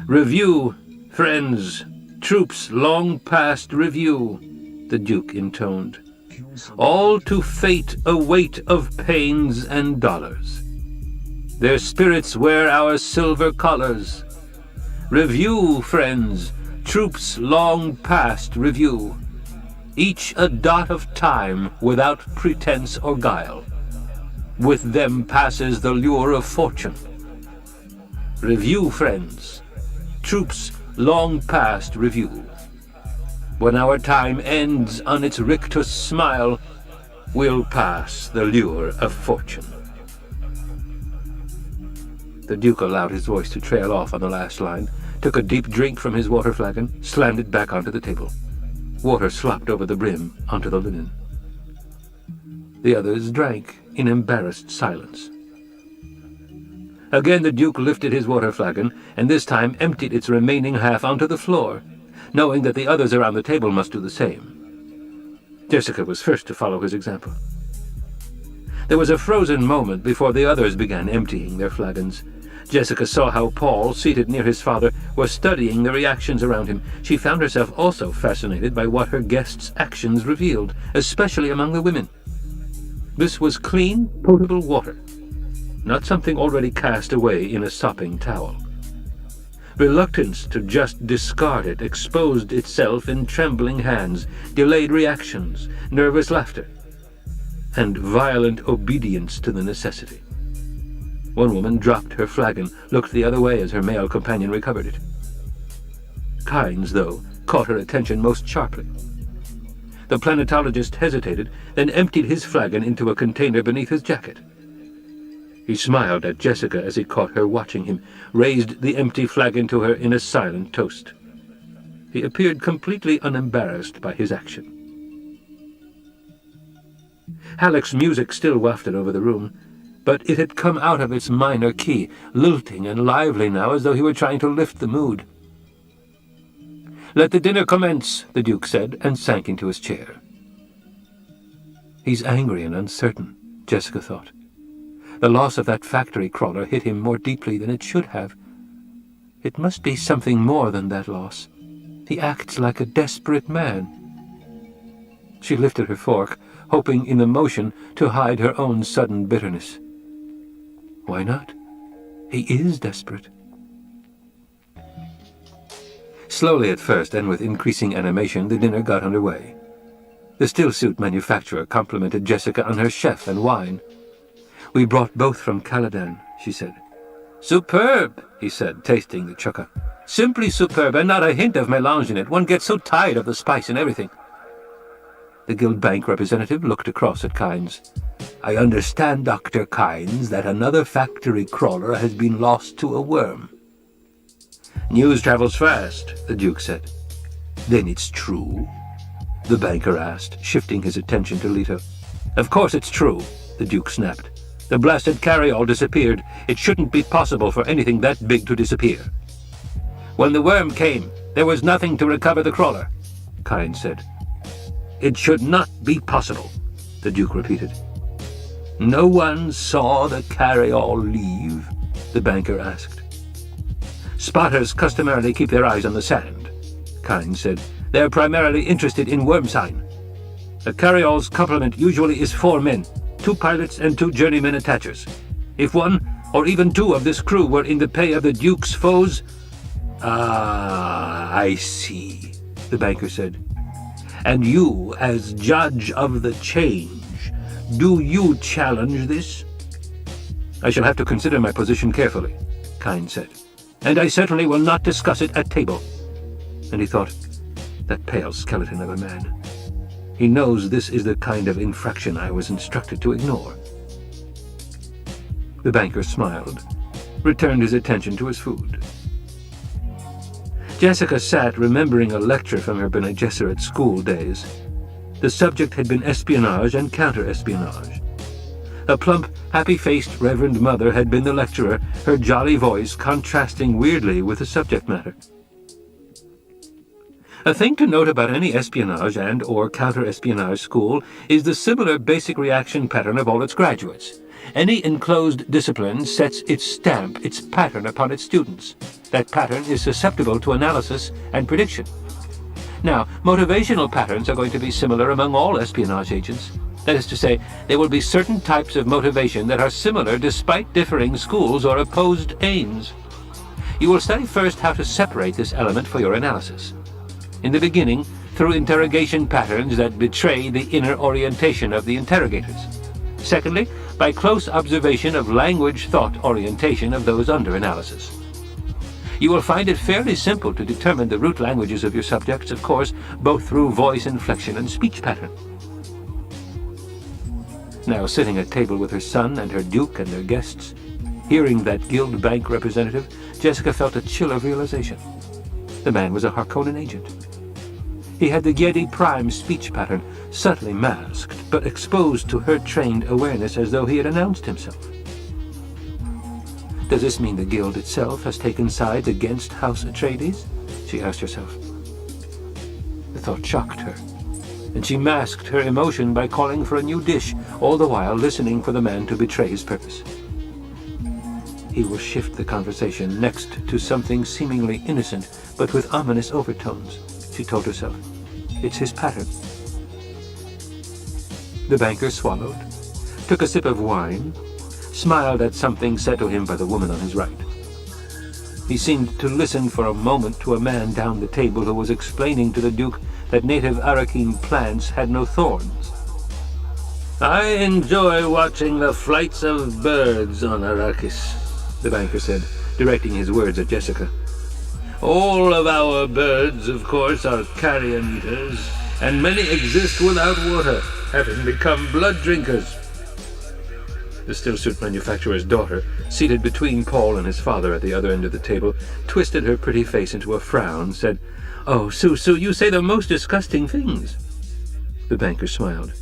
"Review, friends, troops long past review," the Duke intoned. "All to fate a weight of pains and dollars. Their spirits wear our silver collars. Review, friends, troops long past review. Each a dot of time without pretense or guile. With them passes the lure of fortune. Review, friends, troops long past review. When our time ends on its rictus smile, we'll pass the lure of fortune." The Duke allowed his voice to trail off on the last line, took a deep drink from his water flagon, slammed it back onto the table. Water slopped over the brim onto the linen. The others drank in embarrassed silence. Again the Duke lifted his water flagon, and this time emptied its remaining half onto the floor, knowing that the others around the table must do the same. Jessica was first to follow his example. There was a frozen moment before the others began emptying their flagons. Jessica saw how Paul, seated near his father, was studying the reactions around him. She found herself also fascinated by what her guests' actions revealed, especially among the women. This was clean, potable water, not something already cast away in a sopping towel. Reluctance to just discard it exposed itself in trembling hands, delayed reactions, nervous laughter, and violent obedience to the necessity. One woman dropped her flagon, looked the other way as her male companion recovered it. Kynes, though, caught her attention most sharply. The planetologist hesitated, then emptied his flagon into a container beneath his jacket. He smiled at Jessica as he caught her watching him, raised the empty flagon to her in a silent toast. He appeared completely unembarrassed by his action. Halleck's music still wafted over the room, but it had come out of its minor key, lilting and lively now as though he were trying to lift the mood. "Let the dinner commence," the Duke said, and sank into his chair. He's angry and uncertain, Jessica thought. The loss of that factory crawler hit him more deeply than it should have. It must be something more than that loss. He acts like a desperate man. She lifted her fork, hoping in the motion to hide her own sudden bitterness. Why not? He is desperate. Slowly at first, and with increasing animation, the dinner got underway. The still-suit manufacturer complimented Jessica on her chef and wine. "We brought both from Caladan," she said. "Superb," he said, tasting the chukka. "Simply superb, and not a hint of mélange in it. One gets so tired of the spice and everything." The Guild Bank representative looked across at Kynes. I understand, Dr. Kynes, that another factory crawler has been lost to a worm. News travels fast, the Duke said. Then it's true? The banker asked, shifting his attention to Leto. Of course it's true, the Duke snapped. The blasted carry-all disappeared. It shouldn't be possible for anything that big to disappear. When the worm came, there was nothing to recover the crawler, Kynes said. It should not be possible, the Duke repeated. No one saw the carry-all leave, the banker asked. Spotters customarily keep their eyes on the sand, Kynes said. They're primarily interested in worm sign. A carry-all's complement usually is 4 men, 2 pilots and 2 journeymen attachers. If one, or even 2 of this crew were in the pay of the Duke's foes... Ah, I see, the banker said. And you, as judge of the change, do you challenge this? I shall have to consider my position carefully, Kynes said. And I certainly will not discuss it at table. And he thought, that pale skeleton of a man. He knows this is the kind of infraction I was instructed to ignore. The banker smiled, returned his attention to his food. Jessica sat remembering a lecture from her Bene Gesserit school days. The subject had been espionage and counter-espionage. A plump, happy-faced Reverend Mother had been the lecturer, her jolly voice contrasting weirdly with the subject matter. A thing to note about any espionage and or counter-espionage school is the similar basic reaction pattern of all its graduates. Any enclosed discipline sets its stamp, its pattern upon its students. That pattern is susceptible to analysis and prediction. Now, motivational patterns are going to be similar among all espionage agents. That is to say, there will be certain types of motivation that are similar despite differing schools or opposed aims. You will study first how to separate this element for your analysis. In the beginning, through interrogation patterns that betray the inner orientation of the interrogators. Secondly, by close observation of language thought orientation of those under analysis. You will find it fairly simple to determine the root languages of your subjects, of course, both through voice inflection and speech pattern. Now, sitting at table with her son and her Duke and their guests, hearing that Guild Bank representative, Jessica felt a chill of realization. The man was a Harkonnen agent. He had the Yeti Prime speech pattern, subtly masked, but exposed to her trained awareness as though he had announced himself. Does this mean the Guild itself has taken sides against House Atreides? She asked herself. The thought shocked her, and she masked her emotion by calling for a new dish, all the while listening for the man to betray his purpose. He will shift the conversation next to something seemingly innocent, but with ominous overtones, she told herself. It's his pattern. The banker swallowed, took a sip of wine, smiled at something said to him by the woman on his right. He seemed to listen for a moment to a man down the table who was explaining to the Duke that native Arakeen plants had no thorns. I enjoy watching the flights of birds on Arrakis, the banker said, directing his words at Jessica. All of our birds, of course, are carrion eaters, and many exist without water, having become blood drinkers. The stillsuit manufacturer's daughter, seated between Paul and his father at the other end of the table, twisted her pretty face into a frown, said, Oh, Susu, you say the most disgusting things. The banker smiled.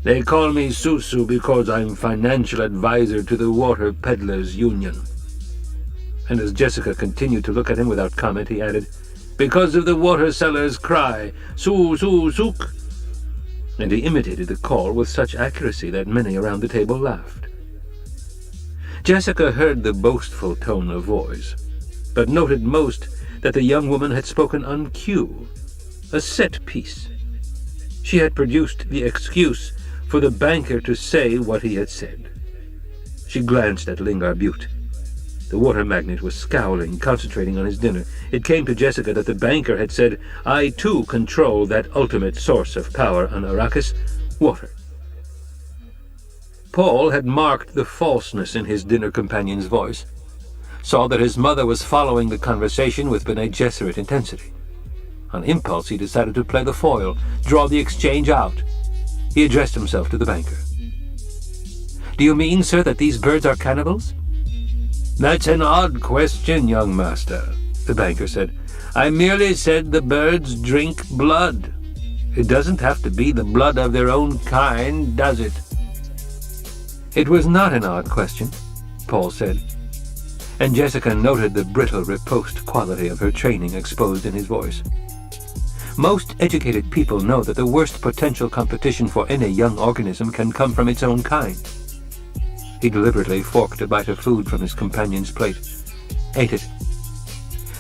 They call me Susu because I'm financial advisor to the Water Peddlers Union. And as Jessica continued to look at him without comment, he added, Because of the water seller's cry, Su, Su, Suk. And he imitated the call with such accuracy that many around the table laughed. Jessica heard the boastful tone of voice, but noted most that the young woman had spoken on cue, a set piece. She had produced the excuse for the banker to say what he had said. She glanced at Lingar Butte. The water magnate was scowling, concentrating on his dinner. It came to Jessica that the banker had said, I too control that ultimate source of power on Arrakis, water. Paul had marked the falseness in his dinner companion's voice, saw that his mother was following the conversation with Bene Gesserit intensity. On impulse, he decided to play the foil, draw the exchange out. He addressed himself to the banker. Do you mean, sir, that these birds are cannibals? That's an odd question, young master, the banker said. I merely said the birds drink blood. It doesn't have to be the blood of their own kind, does it? It was not an odd question, Paul said, and Jessica noted the brittle riposte quality of her training exposed in his voice. Most educated people know that the worst potential competition for any young organism can come from its own kind. He deliberately forked a bite of food from his companion's plate, ate it.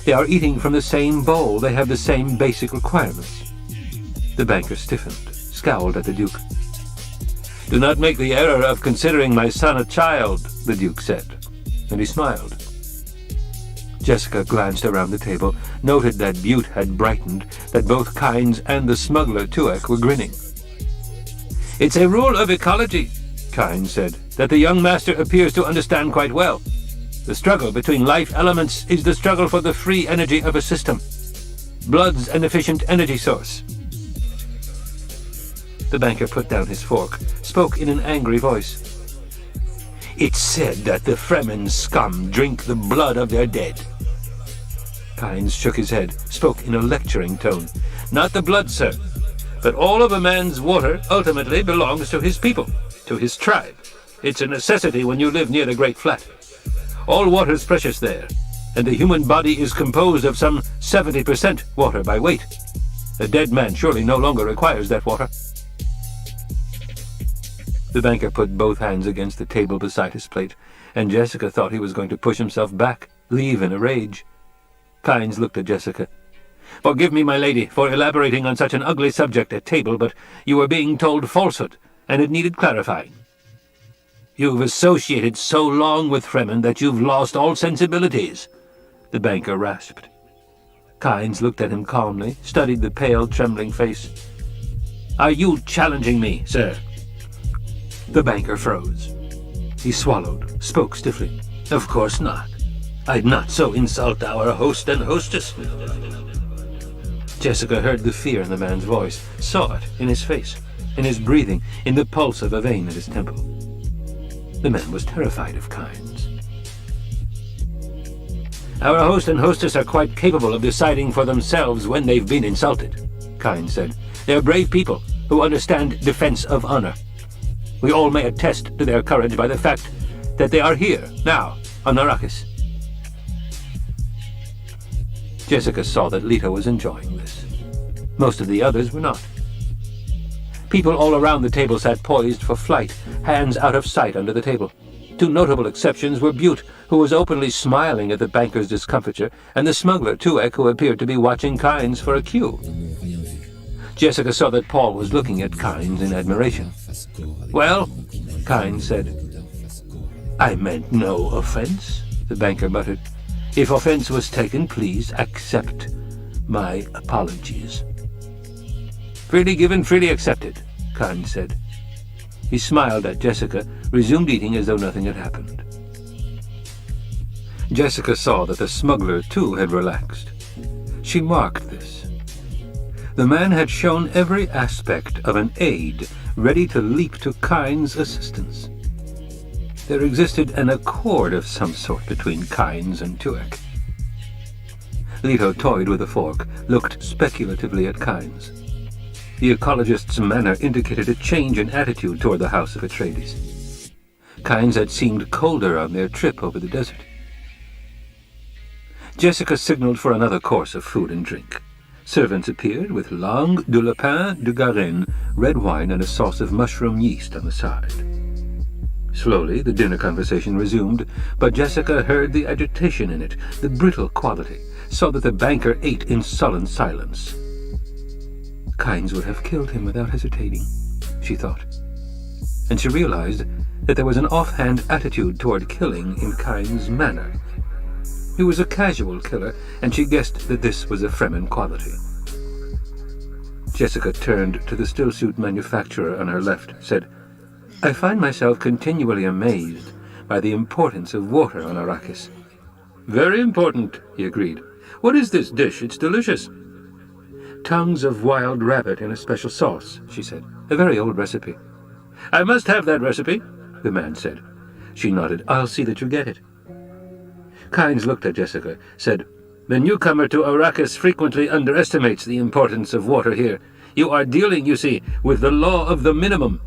They are eating from the same bowl. They have the same basic requirements. The banker stiffened, scowled at the Duke. Do not make the error of considering my son a child, the Duke said, and he smiled. Jessica glanced around the table, noted that Butte had brightened, that both Kynes and the smuggler Tuek were grinning. It's a rule of ecology, Kynes said, that the young master appears to understand quite well. The struggle between life elements is the struggle for the free energy of a system. Blood's an efficient energy source. The banker put down his fork, spoke in an angry voice. It's said that the Fremen scum drink the blood of their dead. Kynes shook his head, spoke in a lecturing tone. Not the blood, sir, but all of a man's water ultimately belongs to his people, to his tribe. It's a necessity when you live near the Great Flat. All water's precious there, and the human body is composed of some 70% water by weight. A dead man surely no longer requires that water. The banker put both hands against the table beside his plate, and Jessica thought he was going to push himself back, leave in a rage. Kynes looked at Jessica. Forgive me, my lady, for elaborating on such an ugly subject at table, but you were being told falsehood, and it needed clarifying. You've associated so long with Fremen that you've lost all sensibilities, the banker rasped. Kynes looked at him calmly, studied the pale, trembling face. Are you challenging me, sir? The banker froze. He swallowed, spoke stiffly. Of course not. I'd not so insult our host and hostess. Jessica heard the fear in the man's voice, saw it in his face, in his breathing, in the pulse of a vein at his temple. The man was terrified of Kynes. Our host and hostess are quite capable of deciding for themselves when they've been insulted, Kynes said. They're brave people who understand defense of honor. We all may attest to their courage by the fact that they are here, now, on Arrakis. Jessica saw that Leto was enjoying this. Most of the others were not. People all around the table sat poised for flight, hands out of sight under the table. Two notable exceptions were Butte, who was openly smiling at the banker's discomfiture, and the smuggler, Tuek, who appeared to be watching Kynes for a cue. Jessica saw that Paul was looking at Kynes in admiration. Well, Kynes said. I meant no offense, the banker muttered. If offense was taken, please accept my apologies. Freely given, freely accepted, Kynes said. He smiled at Jessica, resumed eating as though nothing had happened. Jessica saw that the smuggler, too, had relaxed. She marked this. The man had shown every aspect of an aide, ready to leap to Kynes' assistance. There existed an accord of some sort between Kynes and Tuek. Leto toyed with a fork, looked speculatively at Kynes. The ecologist's manner indicated a change in attitude toward the House of Atreides. Kynes had seemed colder on their trip over the desert. Jessica signaled for another course of food and drink. Servants appeared with langue de lapin de Garenne, red wine and a sauce of mushroom yeast on the side. Slowly, the dinner conversation resumed, but Jessica heard the agitation in it, the brittle quality, saw that the banker ate in sullen silence. Kynes would have killed him without hesitating, she thought. And she realized that there was an offhand attitude toward killing in Kynes' manner. He was a casual killer, and she guessed that this was a Fremen quality. Jessica turned to the stillsuit manufacturer on her left, said, I find myself continually amazed by the importance of water on Arrakis. Very important, he agreed. What is this dish? It's delicious. Tongues of wild rabbit in a special sauce, she said. A very old recipe. I must have that recipe, the man said. She nodded. I'll see that you get it. Kynes looked at Jessica, said, The newcomer to Arrakis frequently underestimates the importance of water here. You are dealing, you see, with the law of the minimum.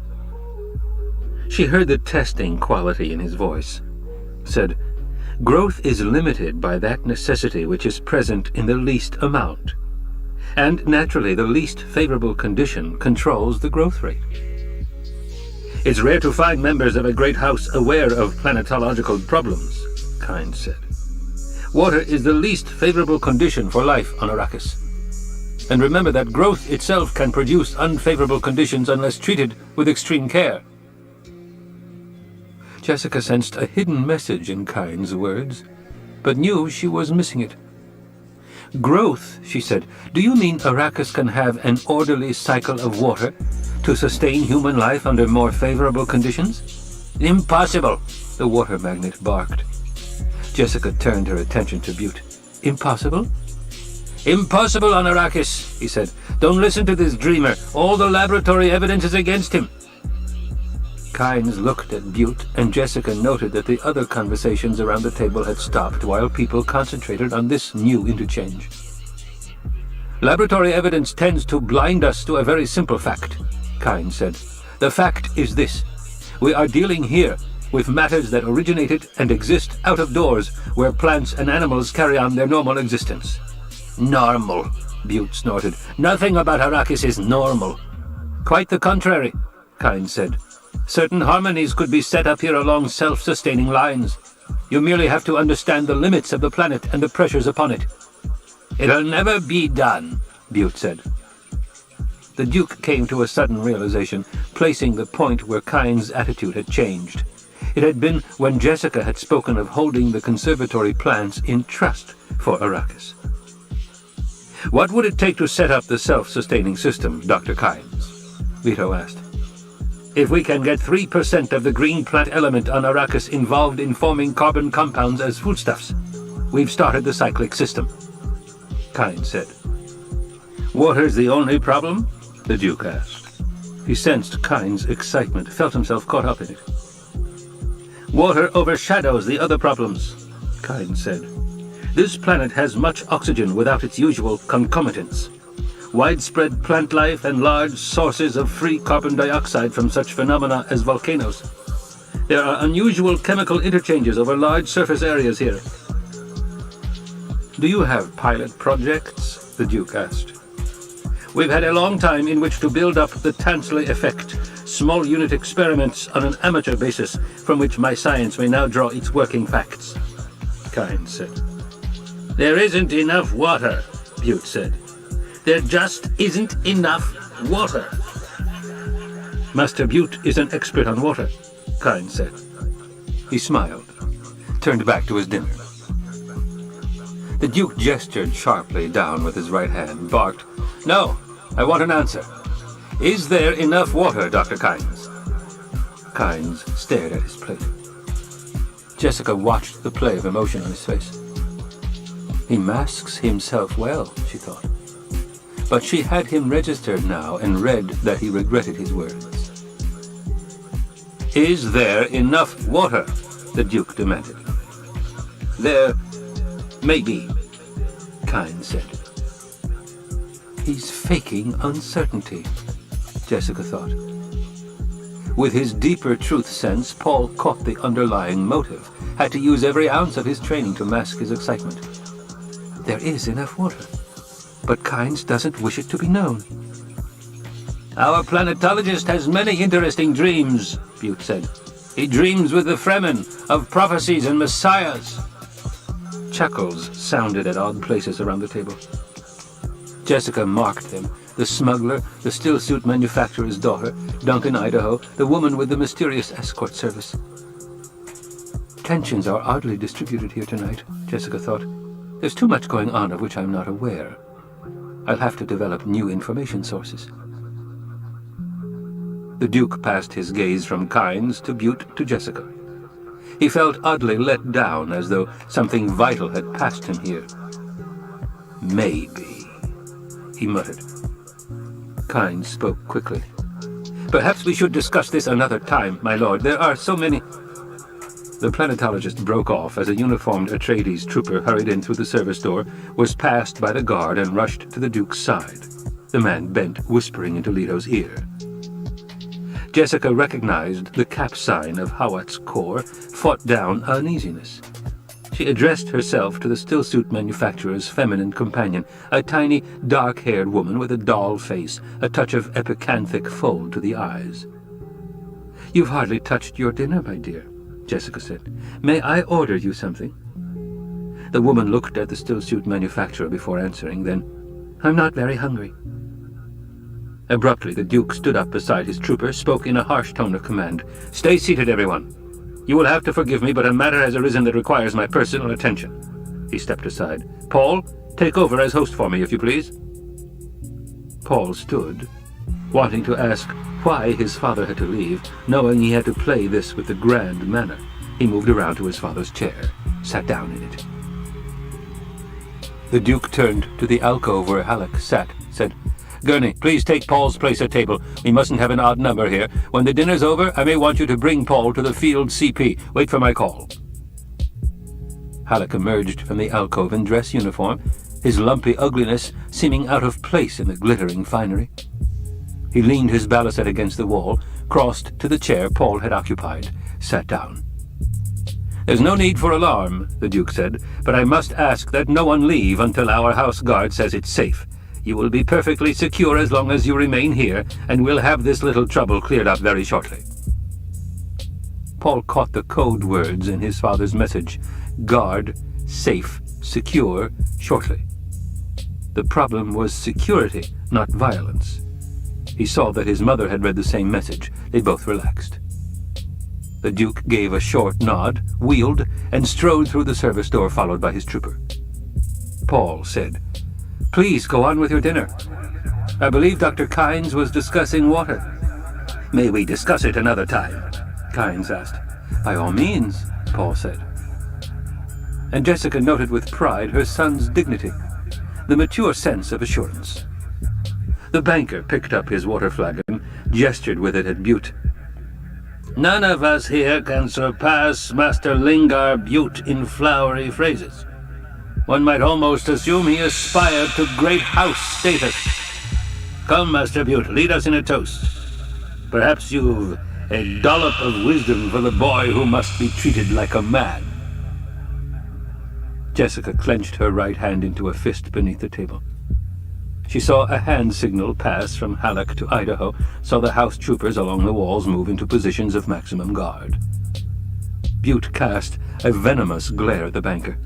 She heard the testing quality in his voice. Said, Growth is limited by that necessity which is present in the least amount. And naturally, the least favorable condition controls the growth rate. It's rare to find members of a great house aware of planetological problems, Kynes said. Water is the least favorable condition for life on Arrakis. And remember that growth itself can produce unfavorable conditions unless treated with extreme care. Jessica sensed a hidden message in Kynes' words, but knew she was missing it. Growth, she said. Do you mean Arrakis can have an orderly cycle of water to sustain human life under more favorable conditions? Impossible, the water magnate barked. Jessica turned her attention to Butte. Impossible? Impossible on Arrakis, he said. Don't listen to this dreamer. All the laboratory evidence is against him. Kynes looked at Butte, and Jessica noted that the other conversations around the table had stopped while people concentrated on this new interchange. Laboratory evidence tends to blind us to a very simple fact, Kynes said. The fact is this. We are dealing here with matters that originated and exist out of doors, where plants and animals carry on their normal existence. Normal, Butte snorted. Nothing about Arrakis is normal. Quite the contrary, Kynes said. Certain harmonies could be set up here along self-sustaining lines. You merely have to understand the limits of the planet and the pressures upon it. It'll never be done, Butte said. The Duke came to a sudden realization, placing the point where Kynes' attitude had changed. It had been when Jessica had spoken of holding the conservatory plans in trust for Arrakis. What would it take to set up the self-sustaining system, Dr. Kynes? Vito asked. If we can get 3% of the green plant element on Arrakis involved in forming carbon compounds as foodstuffs, we've started the cyclic system, Kynes said. Water's the only problem? The Duke asked. He sensed Kynes' excitement, felt himself caught up in it. Water overshadows the other problems, Kynes said. This planet has much oxygen without its usual concomitants. Widespread plant life and large sources of free carbon dioxide from such phenomena as volcanoes. There are unusual chemical interchanges over large surface areas here. Do you have pilot projects? The Duke asked. We've had a long time in which to build up the Tansley effect, small unit experiments on an amateur basis from which my science may now draw its working facts, Kynes said. There isn't enough water, Butte said. There just isn't enough water. Master Butte is an expert on water, Kynes said. He smiled, turned back to his dinner. The Duke gestured sharply down with his right hand, barked, No, I want an answer. Is there enough water, Dr. Kynes? Kynes stared at his plate. Jessica watched the play of emotion on his face. He masks himself well, she thought. But she had him registered now and read that he regretted his words. Is there enough water? The Duke demanded. There may be, Kynes said. He's faking uncertainty, Jessica thought. With his deeper truth sense, Paul caught the underlying motive, had to use every ounce of his training to mask his excitement. There is enough water, but Kynes doesn't wish it to be known. Our planetologist has many interesting dreams, Butte said. He dreams with the Fremen of prophecies and messiahs. Chuckles sounded at odd places around the table. Jessica marked them. The smuggler, the still-suit manufacturer's daughter, Duncan, Idaho, the woman with the mysterious escort service. Tensions are oddly distributed here tonight, Jessica thought. There's too much going on of which I'm not aware. I'll have to develop new information sources. The Duke passed his gaze from Kynes to Butte to Jessica. He felt oddly let down, as though something vital had passed him here. Maybe, he muttered. Kynes spoke quickly. Perhaps we should discuss this another time, my lord. There are so many... The planetologist broke off as a uniformed Atreides trooper hurried in through the service door, was passed by the guard, and rushed to the Duke's side. The man bent, whispering into Leto's ear. Jessica recognized the cap sign of Hawat's core, fought down uneasiness. She addressed herself to the stillsuit manufacturer's feminine companion, a tiny, dark-haired woman with a doll face, a touch of epicanthic fold to the eyes. "You've hardly touched your dinner, my dear," Jessica said. "May I order you something?" The woman looked at the stillsuit manufacturer before answering, then, "I'm not very hungry." Abruptly, the Duke stood up beside his trooper, spoke in a harsh tone of command. "Stay seated, everyone. You will have to forgive me, but a matter has arisen that requires my personal attention." He stepped aside. "Paul, take over as host for me, if you please." Paul stood, wanting to ask why his father had to leave, knowing he had to play this with the grand manner. He moved around to his father's chair, sat down in it. The Duke turned to the alcove where Halleck sat, said, "Gurney, please take Paul's place at table. We mustn't have an odd number here. When the dinner's over, I may want you to bring Paul to the field CP. Wait for my call." Halleck emerged from the alcove in dress uniform, his lumpy ugliness seeming out of place in the glittering finery. He leaned his balisette against the wall, crossed to the chair Paul had occupied, sat down. "There's no need for alarm," the Duke said, "but I must ask that no one leave until our house guard says it's safe. You will be perfectly secure as long as you remain here, and we'll have this little trouble cleared up very shortly." Paul caught the code words in his father's message: guard, safe, secure, shortly. The problem was security, not violence. He saw that his mother had read the same message. They both relaxed. The Duke gave a short nod, wheeled, and strode through the service door, followed by his trooper. Paul said, "Please go on with your dinner. I believe Dr. Kynes was discussing water." "May we discuss it another time?" Kynes asked. "By all means," Paul said. And Jessica noted with pride her son's dignity, the mature sense of assurance. The banker picked up his water flagon, gestured with it at Butte. "None of us here can surpass Master Lingar Butte in flowery phrases. One might almost assume he aspired to great house status. Come, Master Butte, lead us in a toast. Perhaps you've a dollop of wisdom for the boy who must be treated like a man." Jessica clenched her right hand into a fist beneath the table. She saw a hand signal pass from Halleck to Idaho, saw the house troopers along the walls move into positions of maximum guard. Butte cast a venomous glare at the banker.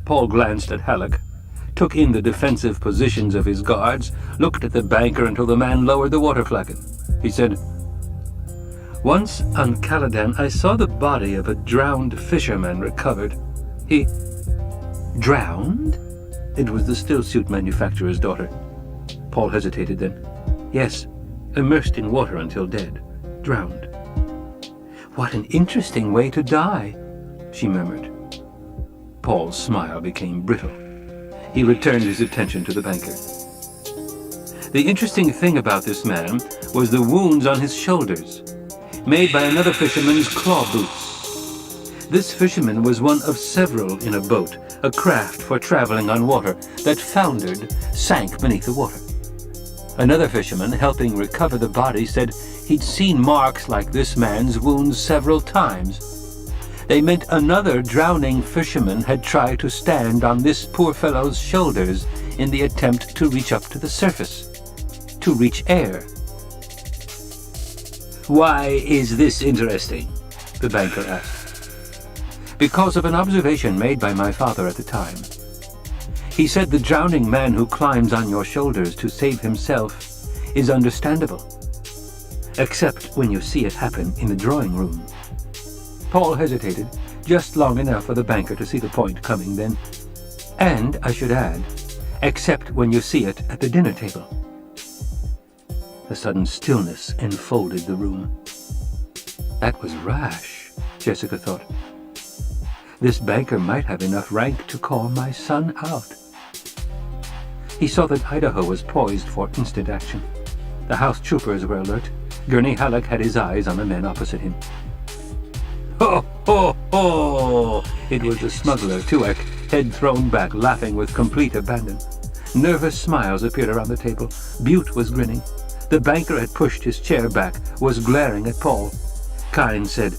Paul glanced at Halleck, took in the defensive positions of his guards, looked at the banker until the man lowered the water flagon. He said, "Once on Caladan, I saw the body of a drowned fisherman recovered. He... drowned?" It was the stillsuit manufacturer's daughter. Paul hesitated then. "Yes, immersed in water until dead. Drowned." "What an interesting way to die," she murmured. Paul's smile became brittle. He returned his attention to the banker. The interesting thing about this man was the wounds on his shoulders, made by another fisherman's claw boots. This fisherman was one of several in a boat, a craft for traveling on water, that foundered, sank beneath the water. Another fisherman, helping recover the body, said he'd seen marks like this man's wounds several times. They meant another drowning fisherman had tried to stand on this poor fellow's shoulders in the attempt to reach up to the surface, to reach air. "Why is this interesting?" the banker asked. "Because of an observation made by my father at the time. He said the drowning man who climbs on your shoulders to save himself is understandable, except when you see it happen in the drawing room." Paul hesitated, just long enough for the banker to see the point coming, then, "And, I should add, except when you see it at the dinner table." A sudden stillness enfolded the room. That was rash, Jessica thought. This banker might have enough rank to call my son out. He saw that Idaho was poised for instant action. The house troopers were alert. Gurney Halleck had his eyes on the men opposite him. Ho, ho, ho! It was the smuggler, Tuek, head thrown back, laughing with complete abandon. Nervous smiles appeared around the table. Butte was grinning. The banker had pushed his chair back, was glaring at Paul. Kynes said,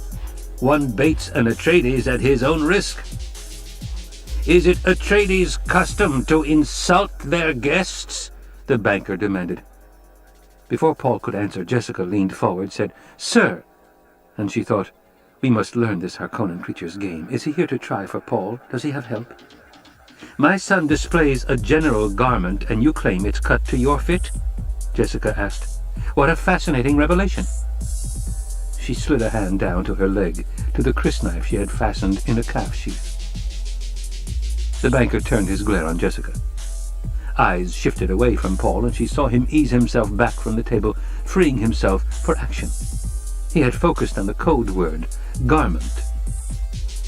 "One baits an Atreides at his own risk." "Is it Atreides' custom to insult their guests?" the banker demanded. Before Paul could answer, Jessica leaned forward, said, "Sir," and she thought, "We must learn this Harkonnen creature's game. Is he here to try for Paul? Does he have help?" "My son displays a general garment, and you claim it's cut to your fit?" Jessica asked. "What a fascinating revelation." She slid a hand down to her leg, to the crysknife she had fastened in a calf sheath. The banker turned his glare on Jessica. Eyes shifted away from Paul, and she saw him ease himself back from the table, freeing himself for action. He had focused on the code word, garment.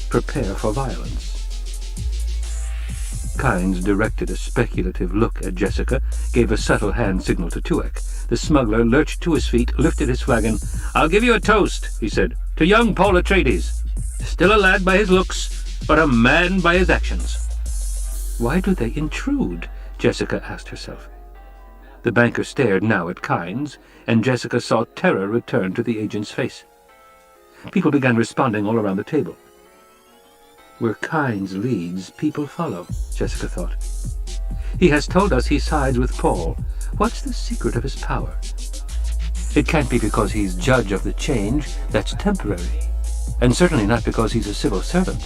Prepare for violence. Kynes directed a speculative look at Jessica, gave a subtle hand signal to Tuek. The smuggler lurched to his feet, lifted his flagon. "I'll give you a toast," he said, "to young Paul Atreides. Still a lad by his looks, but a man by his actions." "Why do they intrude?" Jessica asked herself. The banker stared now at Kynes, and Jessica saw terror return to the agent's face. People began responding all around the table. Where Kynes leads, people follow, Jessica thought. He has told us he sides with Paul. What's the secret of his power? It can't be because he's judge of the change. That's temporary. And certainly not because he's a civil servant.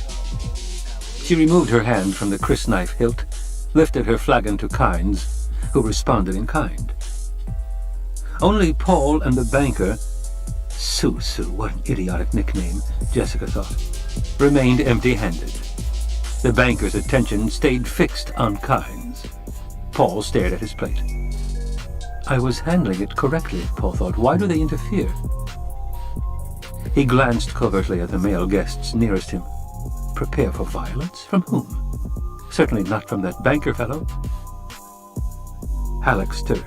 She removed her hand from the crysknife hilt, lifted her flagon to Kynes, who responded in kind. Only Paul and the banker, Susu, what an idiotic nickname, Jessica thought, remained empty-handed. The banker's attention stayed fixed on Kynes. Paul stared at his plate. I was handling it correctly, Paul thought. Why do they interfere? He glanced covertly at the male guests nearest him. Prepare for violence? From whom? Certainly not from that banker fellow. Halleck stirred.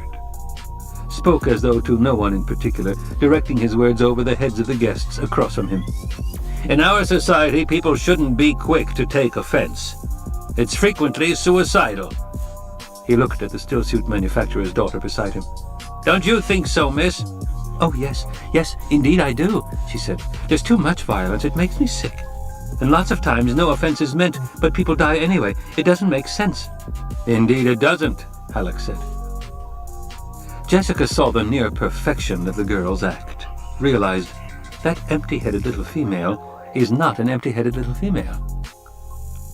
Spoke as though to no one in particular, directing his words over the heads of the guests across from him. In our society, people shouldn't be quick to take offense. It's frequently suicidal. He looked at the stillsuit manufacturer's daughter beside him. Don't you think so, miss? Oh, yes, indeed I do, she said. There's too much violence. It makes me sick. And lots of times no offense is meant, but people die anyway. It doesn't make sense. Indeed it doesn't, Halleck said. Jessica saw the near perfection of the girl's act, realized that empty-headed little female is not an empty-headed little female.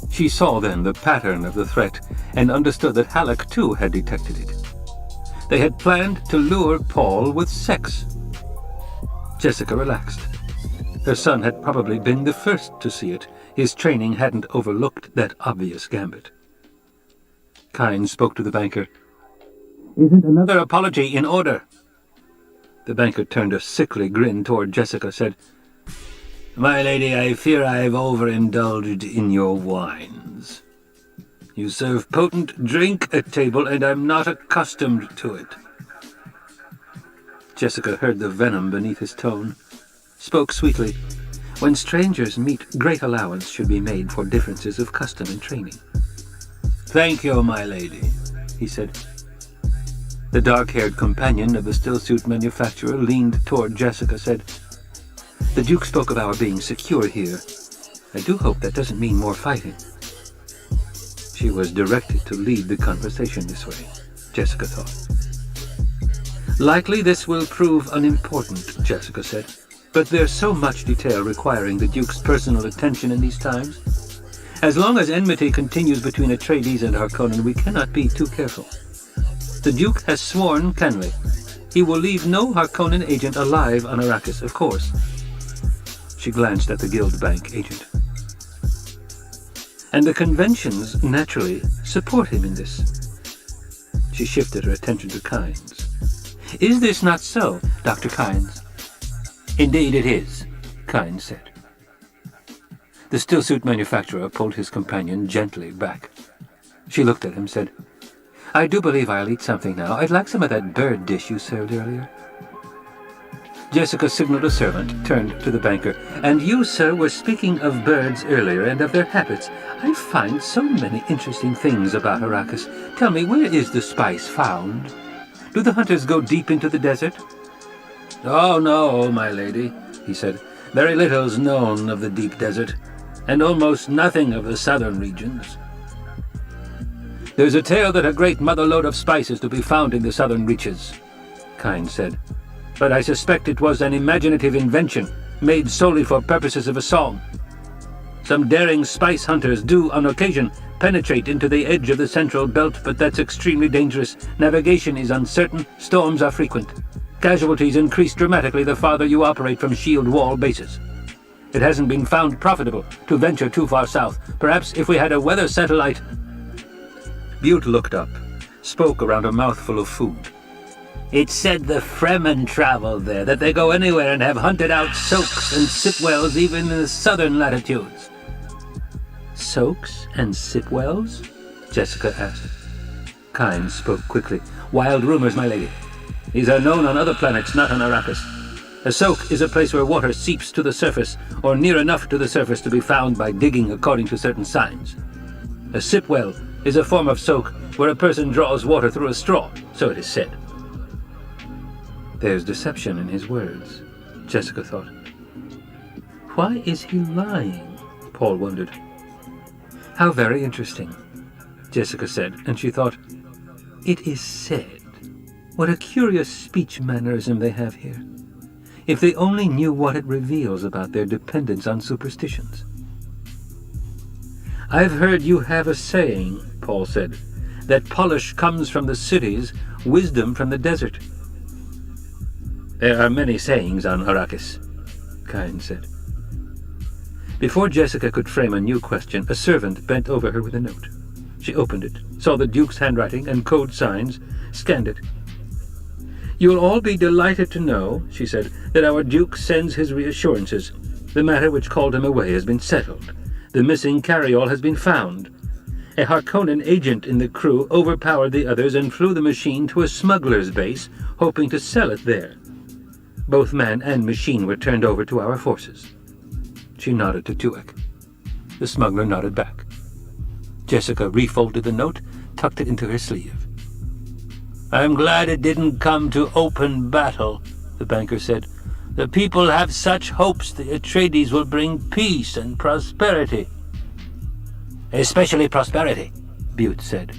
She saw then the pattern of the threat and understood that Halleck too had detected it. They had planned to lure Paul with sex. Jessica relaxed. Her son had probably been the first to see it. His training hadn't overlooked that obvious gambit. Kynes spoke to the banker. Isn't another apology in order? The banker turned a sickly grin toward Jessica, said, My lady, I fear I've overindulged in your wines. You serve potent drink at table, and I'm not accustomed to it. Jessica heard the venom beneath his tone, spoke sweetly. When strangers meet, great allowance should be made for differences of custom and training. Thank you, my lady, he said. The dark-haired companion of the stillsuit manufacturer leaned toward Jessica, said, The Duke spoke of our being secure here. I do hope that doesn't mean more fighting. She was directed to lead the conversation this way, Jessica thought. Likely this will prove unimportant, Jessica said, but there's so much detail requiring the Duke's personal attention in these times. As long as enmity continues between Atreides and Harkonnen, we cannot be too careful. The Duke has sworn Kenley. He will leave no Harkonnen agent alive on Arrakis, of course. She glanced at the Guild Bank agent. And the conventions, naturally, support him in this. She shifted her attention to Kynes. Is this not so, Dr. Kynes? Indeed it is, Kynes said. The stillsuit manufacturer pulled his companion gently back. She looked at him, said, I do believe I'll eat something now. I'd like some of that bird dish you served earlier. Jessica signaled a servant, turned to the banker. And you, sir, were speaking of birds earlier and of their habits. I find so many interesting things about Arrakis. Tell me, where is the spice found? Do the hunters go deep into the desert? Oh, no, my lady, he said. Very little's known of the deep desert, and almost nothing of the southern regions. There's a tale that a great mother-lode of spice is to be found in the southern reaches, Kyne said. But I suspect it was an imaginative invention, made solely for purposes of a song. Some daring spice hunters do, on occasion, penetrate into the edge of the central belt, but that's extremely dangerous. Navigation is uncertain, storms are frequent. Casualties increase dramatically the farther you operate from shield wall bases. It hasn't been found profitable to venture too far south. Perhaps if we had a weather satellite... Butte looked up, spoke around a mouthful of food. It's said the Fremen travel there, that they go anywhere and have hunted out soaks and sipwells even in the southern latitudes. Soaks and sipwells? Jessica asked. Kyne spoke quickly. Wild rumors, my lady. These are known on other planets, not on Arrakis. A soak is a place where water seeps to the surface, or near enough to the surface to be found by digging according to certain signs. A sipwell is a form of soak where a person draws water through a straw, so it is said. There's deception in his words, Jessica thought. Why is he lying? Paul wondered. How very interesting, Jessica said, and she thought, it is said. What a curious speech mannerism they have here. If they only knew what it reveals about their dependence on superstitions. I've heard you have a saying, Paul said, that polish comes from the cities, wisdom from the desert. There are many sayings on Arrakis, Kyne said. Before Jessica could frame a new question, a servant bent over her with a note. She opened it, saw the Duke's handwriting and code signs, scanned it. You'll all be delighted to know, she said, that our Duke sends his reassurances. The matter which called him away has been settled. The missing carryall has been found. A Harkonnen agent in the crew overpowered the others and flew the machine to a smuggler's base, hoping to sell it there. Both man and machine were turned over to our forces. She nodded to Tuek. The smuggler nodded back. Jessica refolded the note, tucked it into her sleeve. I'm glad it didn't come to open battle, the banker said. The people have such hopes the Atreides will bring peace and prosperity. Especially prosperity, Butte said.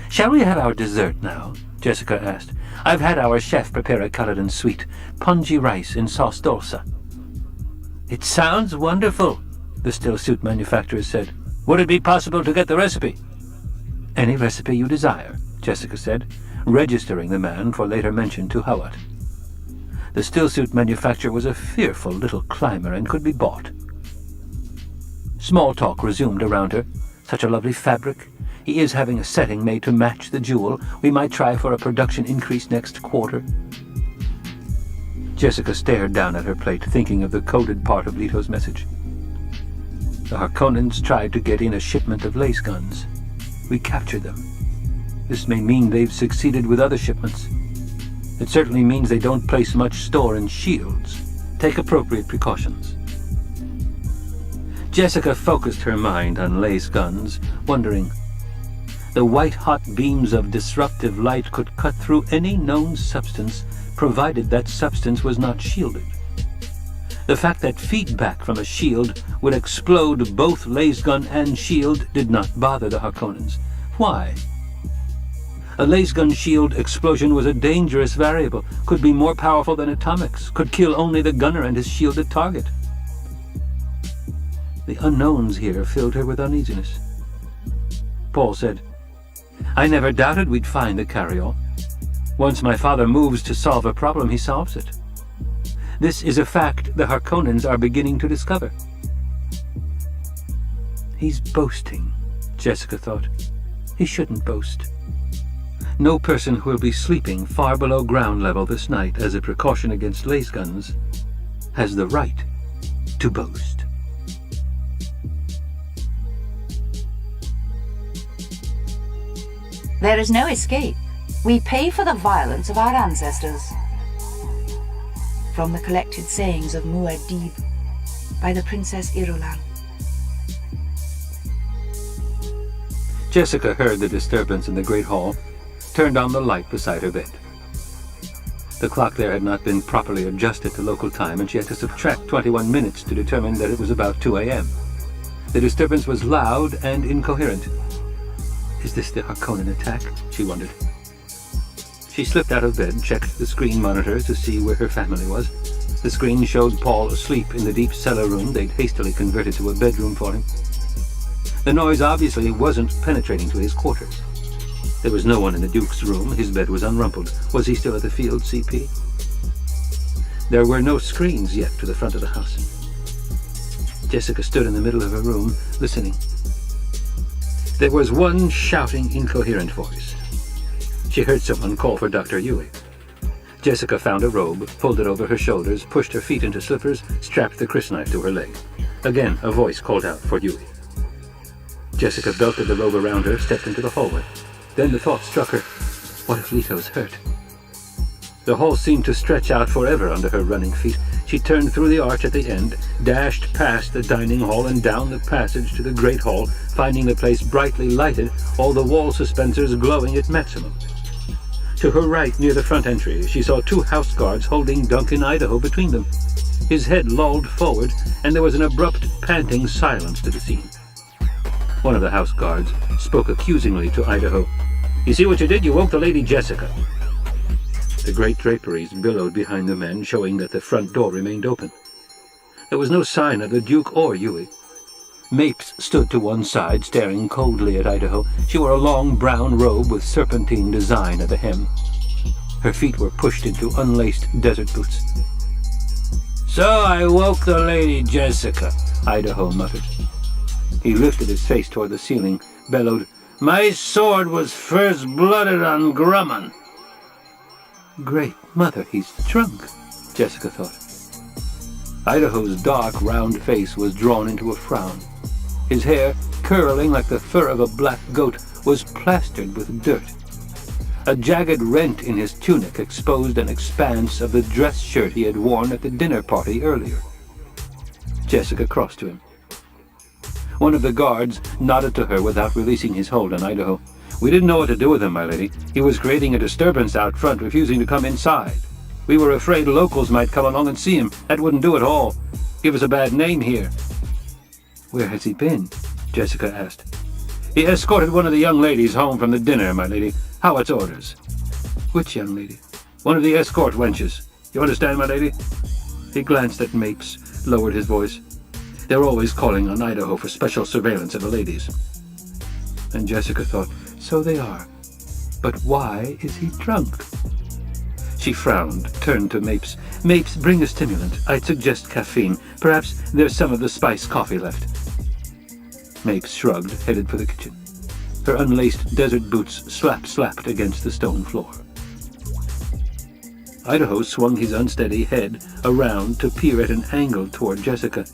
Shall we have our dessert now? Jessica asked. I've had our chef prepare a Caladan sweet, pongee rice in sauce dulce. It sounds wonderful, the still-suit manufacturer said. Would it be possible to get the recipe? Any recipe you desire, Jessica said, registering the man for later mention to Hawat. The still-suit manufacturer was a fearful little climber and could be bought. Small talk resumed around her. Such a lovely fabric. He is having a setting made to match the jewel. We might try for a production increase next quarter. Jessica stared down at her plate, thinking of the coded part of Leto's message. The Harkonnens tried to get in a shipment of lace guns. We captured them. This may mean they've succeeded with other shipments. It certainly means they don't place much store in shields. Take appropriate precautions. Jessica focused her mind on lace guns, wondering. The white-hot beams of disruptive light could cut through any known substance, provided that substance was not shielded. The fact that feedback from a shield would explode both lace gun and shield did not bother the Harkonnens. Why? A lace gun shield explosion was a dangerous variable, could be more powerful than atomics, could kill only the gunner and his shielded target. The unknowns here filled her with uneasiness. Paul said, I never doubted we'd find the carryall. Once my father moves to solve a problem, he solves it. This is a fact the Harkonnens are beginning to discover. He's boasting, Jessica thought. He shouldn't boast. No person who will be sleeping far below ground level this night as a precaution against lace guns has the right to boast. There is no escape. We pay for the violence of our ancestors. From the collected sayings of Muad'Dib by the Princess Irulan. Jessica heard the disturbance in the great hall, turned on the light beside her bed. The clock there had not been properly adjusted to local time, and she had to subtract 21 minutes to determine that it was about 2 a.m. The disturbance was loud and incoherent. Is this the Harkonnen attack? She wondered. She slipped out of bed, checked the screen monitor to see where her family was. The screen showed Paul asleep in the deep cellar room they'd hastily converted to a bedroom for him. The noise obviously wasn't penetrating to his quarters. There was no one in the Duke's room. His bed was unrumpled. Was he still at the field CP? There were no screens yet to the front of the house. Jessica stood in the middle of her room, listening. There was one shouting, incoherent voice. She heard someone call for Dr. Yui. Jessica found a robe, pulled it over her shoulders, pushed her feet into slippers, strapped the crysknife to her leg. Again, a voice called out for Yui. Jessica belted the robe around her, stepped into the hallway. Then the thought struck her, what if Leto's hurt? The hall seemed to stretch out forever under her running feet. She turned through the arch at the end, dashed past the dining hall and down the passage to the great hall, finding the place brightly lighted, all the wall suspensors glowing at maximum. To her right, near the front entry, she saw 2 house guards holding Duncan Idaho between them. His head lolled forward, and there was an abrupt, panting silence to the scene. One of the house guards spoke accusingly to Idaho. You see what you did? You woke the Lady Jessica. The great draperies billowed behind the men, showing that the front door remained open. There was no sign of the Duke or Yui. Mapes stood to one side, staring coldly at Idaho. She wore a long brown robe with serpentine design at the hem. Her feet were pushed into unlaced desert boots. So I woke the Lady Jessica, Idaho muttered. He lifted his face toward the ceiling, bellowed, My sword was first blooded on Grumman. Great mother, he's drunk, Jessica thought. Idaho's dark, round face was drawn into a frown. His hair, curling like the fur of a black goat, was plastered with dirt. A jagged rent in his tunic exposed an expanse of the dress shirt he had worn at the dinner party earlier. Jessica crossed to him. One of the guards nodded to her without releasing his hold on Idaho. We didn't know what to do with him, my lady. He was creating a disturbance out front, refusing to come inside. We were afraid locals might come along and see him. That wouldn't do at all. Give us a bad name here. Where has he been? Jessica asked. He escorted one of the young ladies home from the dinner, my lady. Howard's orders. Which young lady? One of the escort wenches. You understand, my lady? He glanced at Mapes, lowered his voice. They're always calling on Idaho for special surveillance of the ladies. And Jessica thought, so they are. But why is he drunk? She frowned, turned to Mapes. Mapes, bring a stimulant. I'd suggest caffeine. Perhaps there's some of the spiced coffee left. Mapes shrugged, headed for the kitchen. Her unlaced desert boots slapped against the stone floor. Idaho swung his unsteady head around to peer at an angle toward Jessica.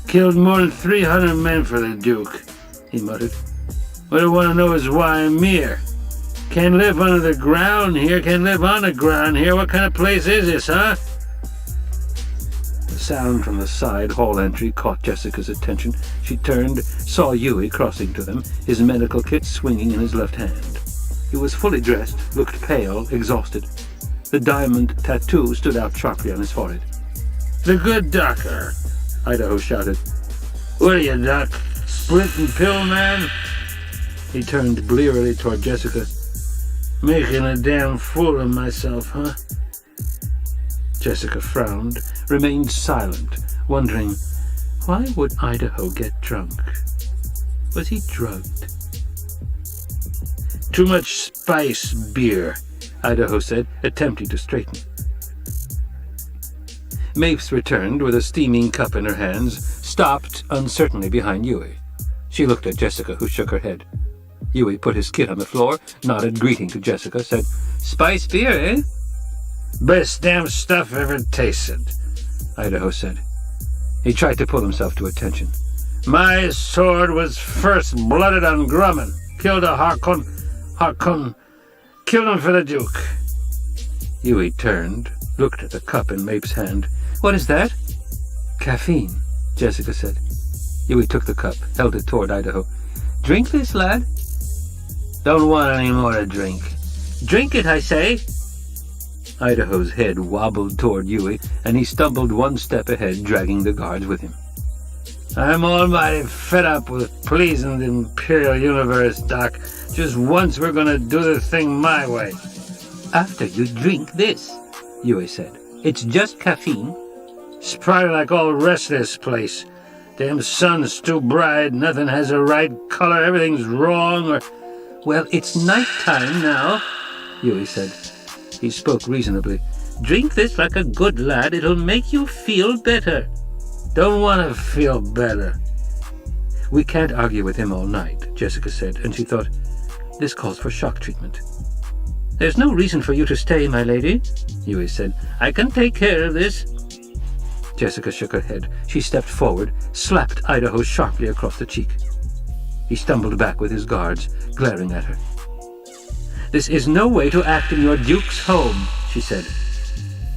Killed more than 300 men for the Duke, he muttered. What I want to know is why I'm here. Can't live under the ground here, can't live on the ground here. What kind of place is this, huh? The sound from the side hall entry caught Jessica's attention. She turned, saw Yui crossing to them, his medical kit swinging in his left hand. He was fully dressed, looked pale, exhausted. The diamond tattoo stood out sharply on his forehead. The good doctor, Idaho shouted. What are you, Doc? Splitting pill man? He turned blearily toward Jessica. Making a damn fool of myself, huh? Jessica frowned, remained silent, wondering, why would Idaho get drunk? Was he drugged? Too much spice beer, Idaho said, attempting to straighten. Mapes returned with a steaming cup in her hands, stopped uncertainly behind Yui. She looked at Jessica, who shook her head. Yui put his kit on the floor, nodded greeting to Jessica, said, Spice beer, eh? Best damn stuff ever tasted, Idaho said. He tried to pull himself to attention. My sword was first blooded on Grumman. Killed a Harkonnen. Harkon, kill him for the Duke. Huey turned, looked at the cup in Mape's hand. What is that? Caffeine, Jessica said. Huey took the cup, held it toward Idaho. Drink this, lad? Don't want any more to drink. Drink it, I say. Idaho's head wobbled toward Huey, and he stumbled one step ahead, dragging the guards with him. I'm almighty fed up with pleasing the Imperial Universe, Doc. Just once we're gonna do the thing my way. After you drink this, Huey said. It's just caffeine. It's probably like all the rest of this place. Damn sun's too bright, nothing has the right color, everything's wrong, Well, it's nighttime now, Huey said. He spoke reasonably. Drink this like a good lad, it'll make you feel better. Don't want to feel better. We can't argue with him all night, Jessica said, and she thought, this calls for shock treatment. There's no reason for you to stay, my lady, Huey said. I can take care of this. Jessica shook her head. She stepped forward, slapped Idaho sharply across the cheek. He stumbled back with his guards, glaring at her. This is no way to act in your Duke's home, she said.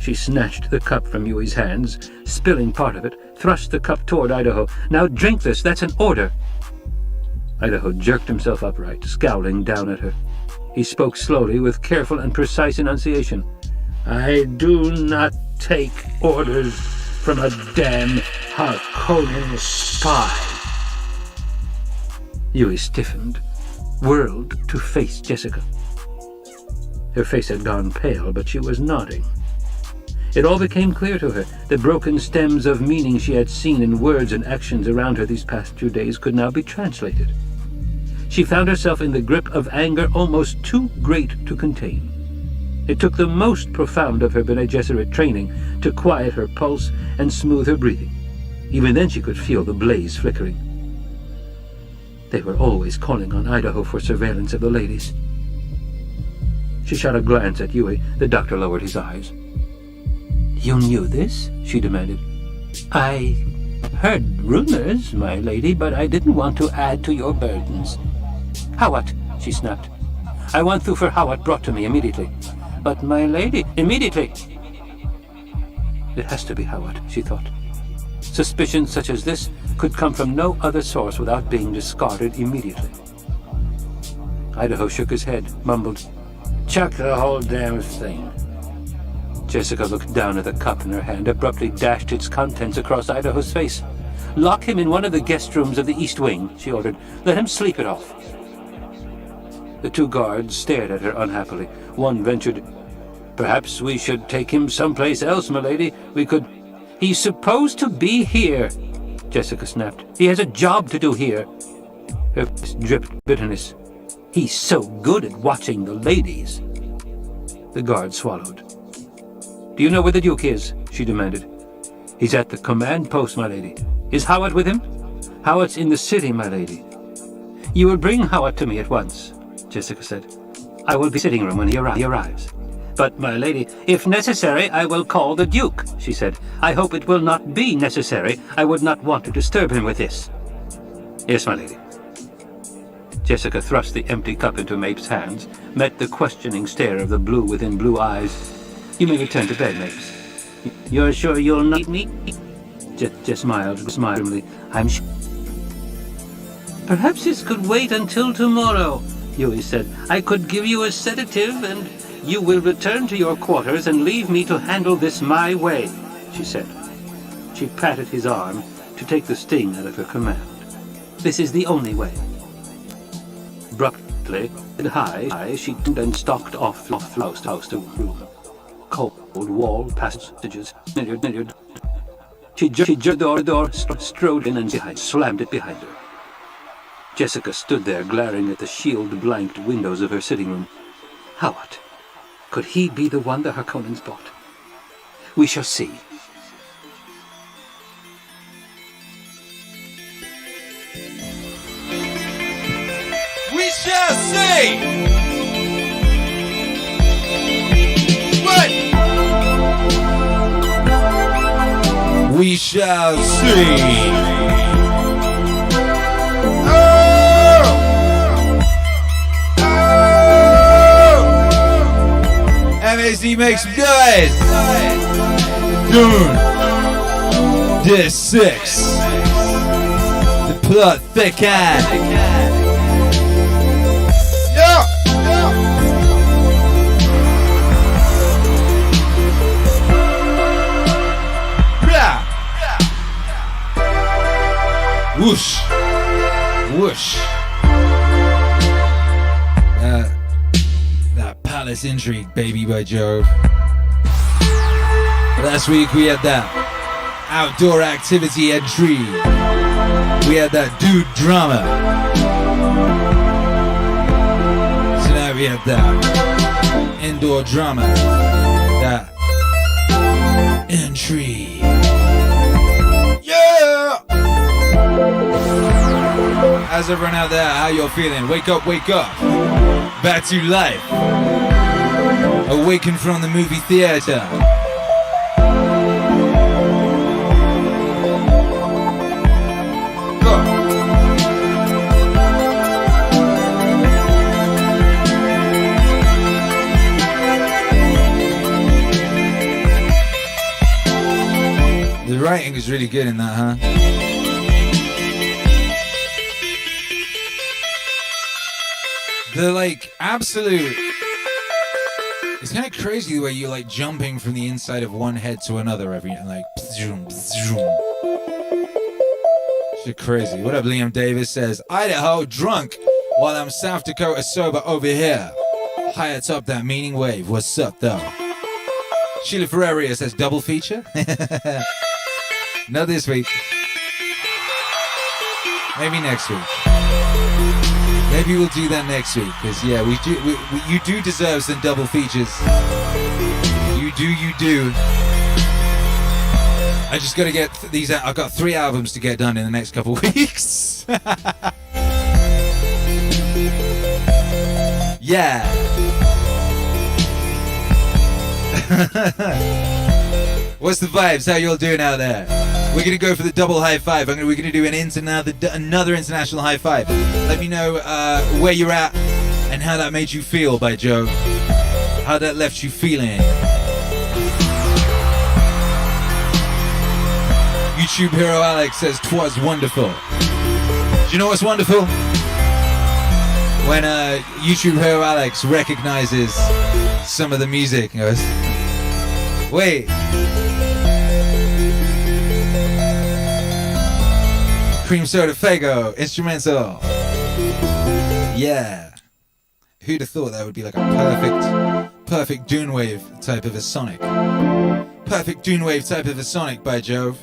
She snatched the cup from Huey's hands, spilling part of it, thrust the cup toward Idaho. Now drink this, that's an order. Idaho jerked himself upright, scowling down at her. He spoke slowly, with careful and precise enunciation. I do not take orders from a damn Harkonnen spy. Huey stiffened, whirled to face Jessica. Her face had gone pale, but she was nodding. It all became clear to her. The broken stems of meaning she had seen in words and actions around her these past 2 days could now be translated. She found herself in the grip of anger almost too great to contain. It took the most profound of her Bene Gesserit training to quiet her pulse and smooth her breathing. Even then she could feel the blaze flickering. They were always calling on Idaho for surveillance of the ladies. She shot a glance at Huey. The doctor lowered his eyes. You knew this? She demanded. I heard rumors, my lady, but I didn't want to add to your burdens. Howat, she snapped. I want Thufir Howat brought to me immediately. But my lady, immediately! It has to be Howat, she thought. Suspicions such as this could come from no other source without being discarded immediately. Idaho shook his head, mumbled, Chuck the whole damn thing. Jessica looked down at the cup in her hand, abruptly dashed its contents across Idaho's face. Lock him in one of the guest rooms of the East Wing, she ordered. Let him sleep it off. The 2 guards stared at her unhappily. One ventured, Perhaps we should take him someplace else, milady. We could... He's supposed to be here, Jessica snapped. He has a job to do here. Her voice dripped bitterness. He's so good at watching the ladies. The guard swallowed. Do you know where the Duke is? She demanded. He's at the command post, my lady. Is Howat with him? Howat's in the city, my lady. You will bring Howat to me at once, Jessica said. I will be sitting room when he arrives. But, my lady, if necessary, I will call the Duke, she said. I hope it will not be necessary. I would not want to disturb him with this. Yes, my lady. Jessica thrust the empty cup into Mapes' hands, met the questioning stare of the blue within blue eyes. You may return to bed, Mapes. You're sure you'll not need me? Jess smiled grimly. I'm sure. Perhaps this could wait until tomorrow, Huey said. I could give you a sedative and you will return to your quarters and leave me to handle this my way, she said. She patted his arm to take the sting out of her command. This is the only way. Abruptly, high, she turned and stalked off house to room. Cold wall passages, near. She jerked the door, strode in and slammed it behind her. Jessica stood there glaring at the shield-blanked windows of her sitting room. Howat? Could he be the one the Harkonnens bought? We shall see. We shall see! What? We shall see! Oh! MAC, make some noise. Dune. This 6. The plot thick hand. Yeah. Whoosh. Whoosh. That Palace Intrigue, baby, by Jove. Last week we had that outdoor activity intrigue. We had that dude drama. So now we have that indoor drama. That intrigue. Yeah! How's everyone out there? How y'all feeling? Wake up, wake up. Back to life. Awaken from the movie theater. Go. The writing is really good in that, huh? The like absolute, it's kind of crazy the way you're like jumping from the inside of one head to another every like zoom. Shit crazy. What up, Liam Davis says Idaho drunk while I'm South Dakota sober over here. High atop that Meaningwave. What's up though? Sheila Ferreria says double feature. Not this week. Maybe next week. Maybe we'll do that next week, because yeah, you do deserve some double features. You do. I just gotta get these out. I've got 3 albums to get done in the next couple weeks. Yeah. What's the vibes? How y'all doing out there? We're gonna go for the double high five. We're gonna do another international high five. Let me know where you're at and how that made you feel, by Joe. How that left you feeling. YouTube hero Alex says 'twas wonderful. Do you know what's wonderful? When YouTube hero Alex recognizes some of the music and goes, wait. Cream Soda Fago, instrumental. Yeah. Who'd have thought that would be like a perfect Dune wave type of a sonic. Perfect Dune wave type of a sonic, by Jove.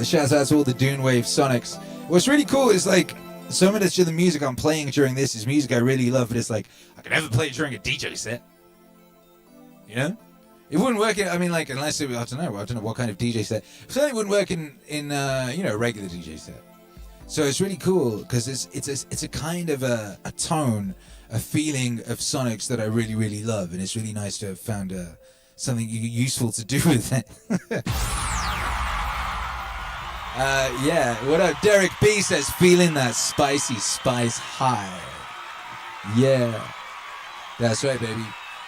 Shouts out to all the Dune wave sonics. What's really cool is like, so much of the music I'm playing during this is music I really love, but it's like, I could never play it during a DJ set. You know? It wouldn't work in, I mean, like, unless it, I don't know what kind of DJ set. It certainly wouldn't work in you know, a regular DJ set. So it's really cool because it's a kind of a tone, a feeling of sonics that I really, really love, and it's really nice to have found something useful to do with it. Yeah, what up? Derek B says, feeling that spicy spice high. Yeah, that's right, baby.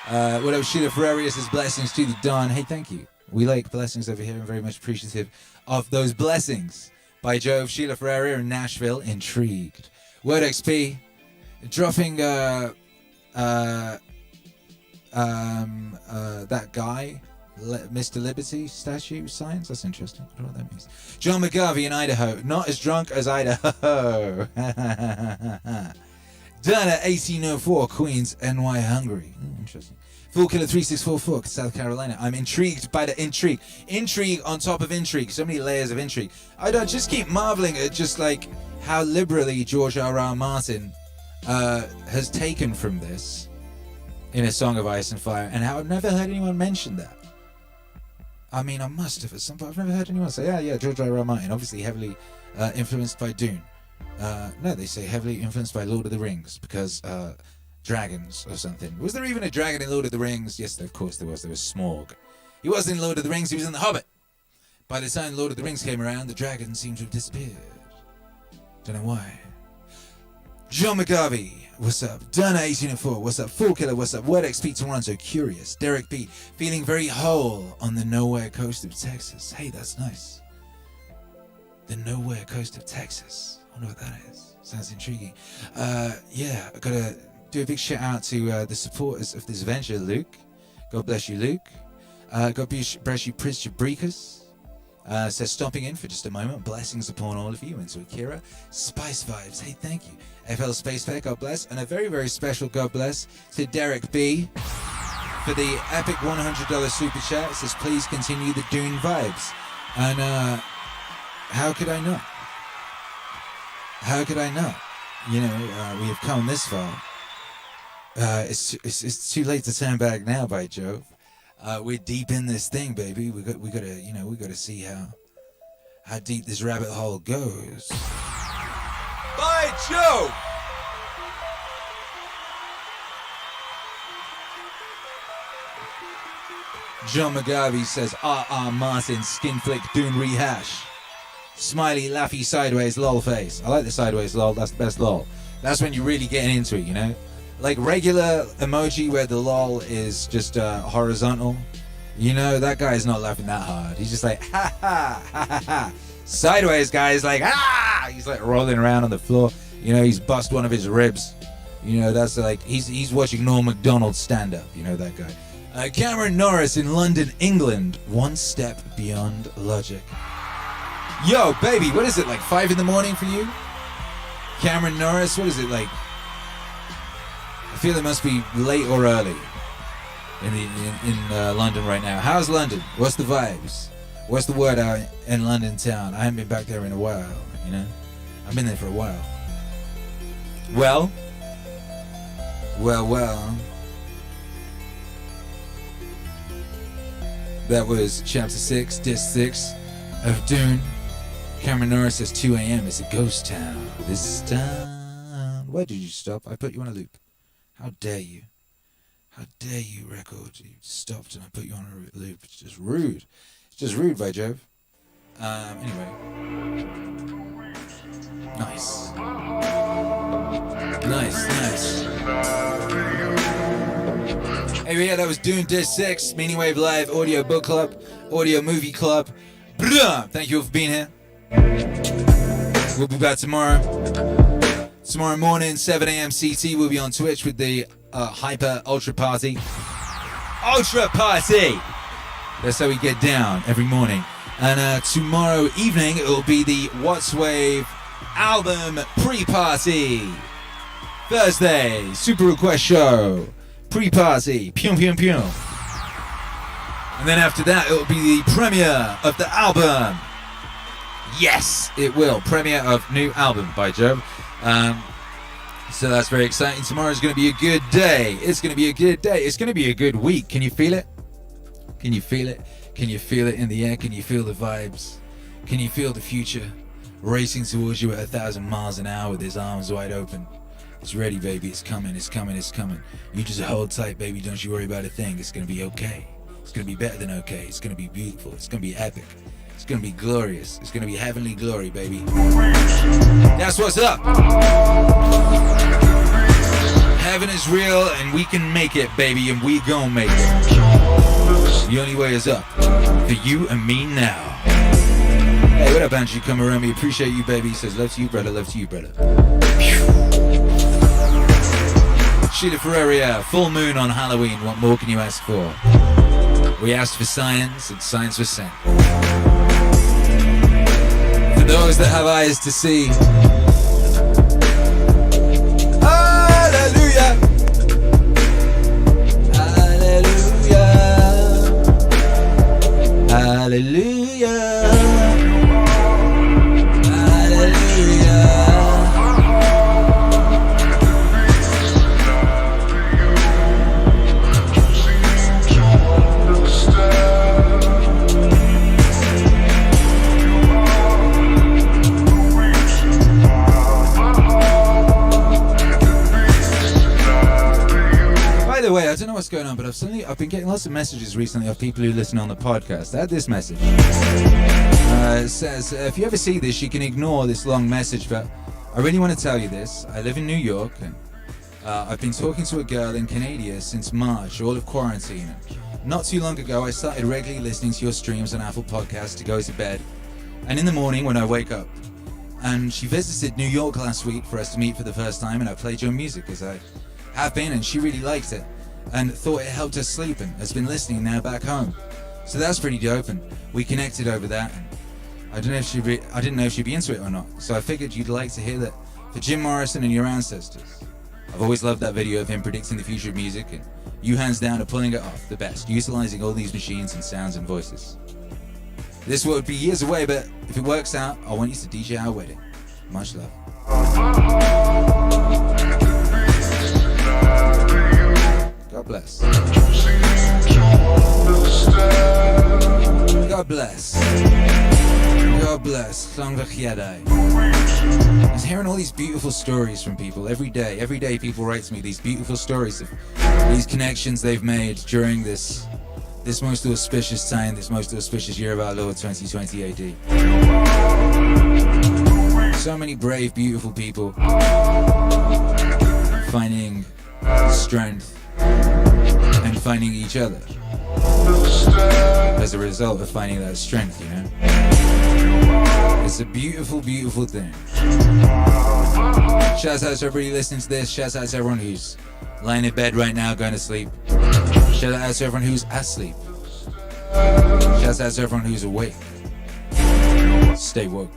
What up, Sheila Ferreria says, blessings to the dawn. Hey, thank you. We like blessings over here and very much appreciative of those blessings. By Jove, Sheila Ferreria in Nashville, intrigued. Word XP, dropping that guy, Mr. Liberty statue signs. That's interesting. I don't know what that means. John McGarvey in Idaho, not as drunk as Idaho. Done at 1804, Queens, NY, Hungary. Interesting. Full Killer 3644, South Carolina. I'm intrigued by the intrigue. Intrigue on top of intrigue. So many layers of intrigue. I don't just keep marveling at just like how liberally George R.R. Martin has taken from this in A Song of Ice and Fire, and how I've never heard anyone mention that. I mean, I must have at some point. I've never heard anyone say, yeah, George R.R. Martin, obviously heavily influenced by Dune. No, they say heavily influenced by Lord of the Rings because dragons or something. Was there even a dragon in Lord of the Rings? Yes, of course there was. There was Smaug. He wasn't in Lord of the Rings, he was in The Hobbit. By the time Lord of the Rings came around, the dragon seemed to have disappeared. Don't know why. John McGarvey, what's up? Dana1804, what's up? Full Killer, what's up? Word XP Toronto, Curious. Derek B, feeling very whole on the nowhere coast of Texas. Hey, that's nice. The nowhere coast of Texas. I wonder what that is. Sounds intriguing. Yeah, I gotta do a big shout out to the supporters of this venture, Luke. God bless you, Luke. God bless you, Prince Jabrikas. Says stopping in for just a moment. Blessings upon all of you. And to Akira, Spice Vibes. Hey, thank you. FL Space Fair, God bless. And a very, very special God bless to Derek B for the epic $100 super chat. It says, please continue the Dune vibes. And how could I not? How could I not? You know, we have come this far. It's too late to turn back now, by Jove. We're deep in this thing, baby. We gotta see how deep this rabbit hole goes. By Jove! John McGarvey says, Martin, skin flick, Dune rehash. Smiley, laughy, sideways, lol face. I like the sideways lol, that's the best lol. That's when you're really getting into it, you know? Like regular emoji where the lol is just horizontal. You know, that guy's not laughing that hard. He's just like, ha ha, ha ha ha. Sideways guy is like, ah! He's like rolling around on the floor. You know, he's bust one of his ribs. You know, that's like, he's watching Norm Macdonald stand up. You know that guy. Cameron Norris in London, England. One step beyond logic. Yo, baby, what is it, like 5 in the morning for you? Cameron Norris, what is it, like? I feel it must be late or early in London right now. How's London? What's the vibes? What's the word out in London town? I haven't been back there in a while, you know? I've been there for a while. Well. That was chapter 6, disc 6 of Dune. Cameron Norris says 2 a.m. It's a ghost town. This town. Why did you stop? I put you on a loop. How dare you? How dare you, record? You stopped and I put you on a loop. It's just rude. It's just rude, by Jove. Anyway. Nice. Hey, yeah, that was Dune Disc 6, Meaningwave Live, Audio Book Club, Audio Movie Club. Blah! Thank you all for being here. We'll be back tomorrow. Tomorrow morning, 7 a.m. CT, we'll be on Twitch with the Hyper Ultra Party. Ultra Party! That's how we get down every morning. And tomorrow evening, it will be the What's Wave album pre-party. Thursday, Super Request Show. Pre-party. Pyum, pyum, pyum. And then after that, it will be the premiere of the album. Yes, it will. Premiere of new album by Joe. So that's very exciting. Tomorrow's going to be a good day. It's going to be a good day. It's going to be a good week. Can you feel it? Can you feel it? Can you feel it in the air? Can you feel the vibes? Can you feel the future racing towards you at 1,000 miles an hour with his arms wide open? It's ready, baby. It's coming. It's coming. It's coming. You just hold tight, baby. Don't you worry about a thing. It's going to be okay. It's going to be better than okay. It's going to be beautiful. It's going to be epic. It's going to be glorious. It's going to be heavenly glory, baby. That's what's up. Heaven is real and we can make it, baby, and we gon' make it. The only way is up. For you and me now. Hey, what up, Andrew? Come around me. Appreciate you, baby. He says, love to you, brother. Love to you, brother. Sheila Ferreria, full moon on Halloween. What more can you ask for? We asked for science, and science was sent. For those that have eyes to see. Hallelujah! Hallelujah! Hallelujah! By the way, I don't know what's going on, but I've been getting lots of messages recently of people who listen on the podcast. I had this message. It says, if you ever see this, you can ignore this long message, but I really want to tell you this. I live in New York, and I've been talking to a girl in Canada since March, all of quarantine. Not too long ago, I started regularly listening to your streams on Apple Podcasts to go to bed, and in the morning when I wake up. And she visited New York last week for us to meet for the first time, and I played your music as I have been, and she really liked it and thought it helped her sleep, and has been listening now back home. So that's pretty dope, and we connected over that. And I didn't know if she'd be into it or not. So I figured you'd like to hear that for Jim Morrison and your ancestors. I've always loved that video of him predicting the future of music, and you hands down are pulling it off the best, utilizing all these machines and sounds and voices. This would be years away, but if it works out, I want you to DJ our wedding. Much love. God bless. God bless. God bless. I was hearing all these beautiful stories from people every day. Every day people write to me these beautiful stories of these connections they've made during this most auspicious time, this most auspicious year of our Lord 2020 AD. So many brave, beautiful people finding strength and finding each other as a result of finding that strength, you know? It's a beautiful, beautiful thing. Shouts out to everybody listening to this. Shouts out to everyone who's lying in bed right now going to sleep. Shout out to everyone who's asleep. Shout out to everyone who's awake. Stay woke.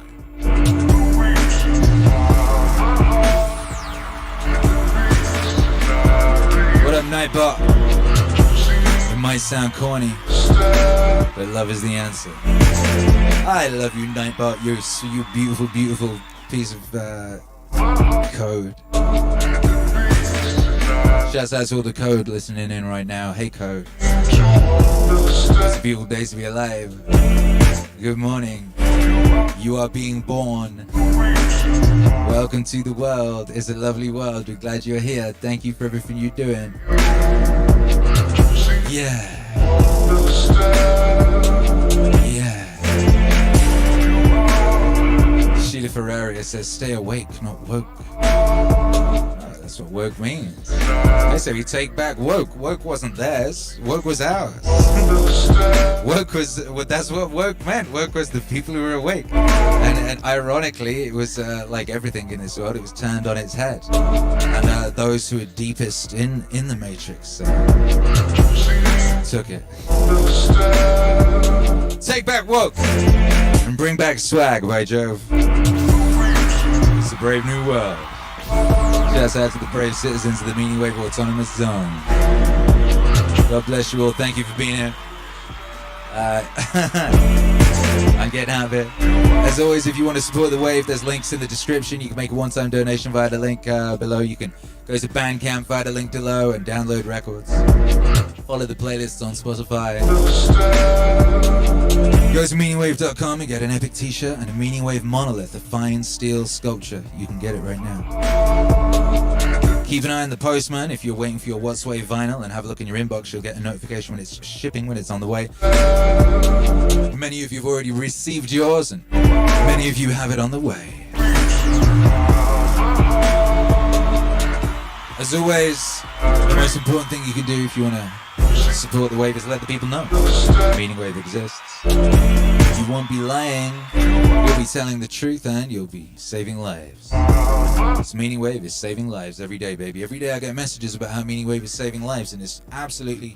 What up, Nightbot? It might sound corny, but love is the answer. I love you, Nightbot. You're you beautiful, beautiful piece of code. Shouts out to all the code listening in right now. Hey, code. It's a beautiful day to be alive. Good morning. You are being born. Welcome to the world. It's a lovely world. We're glad you're here. Thank you for everything you're doing. Yeah. Yeah. Sheila Ferraria says, stay awake, not woke. That's what woke means. They say we take back woke. Woke wasn't theirs. Woke was ours. Woke was, well, that's what woke meant. Woke was the people who were awake. And ironically, it was like everything in this world, it was turned on its head. And those who are deepest in the Matrix took it. Take back woke and bring back swag, by Jove. It's a brave new world. Shouts out to the brave citizens of the Meaningwave Autonomous Zone. God bless you all. Thank you for being here. I'm getting out of it. As always, if you want to support the wave, there's links in the description. You can make a one-time donation via the link below. You can go to Bandcamp via the link below and download records. Follow the playlists on Spotify. Go to meaningwave.com and get an epic t-shirt and a Meaningwave monolith, a fine steel sculpture. You can get it right now. Keep an eye on the postman if you're waiting for your What's Wave vinyl, and have a look in your inbox. You'll get a notification when it's shipping, when it's on the way. Many of you have already received yours, and many of you have it on the way. As always, the most important thing you can do if you want to support the wave is let the people know Meaningwave exists. You won't be lying, you'll be telling the truth, and you'll be saving lives. This Meaningwave is saving lives every day, baby. Every day I get messages about how Meaningwave is saving lives, and it's absolutely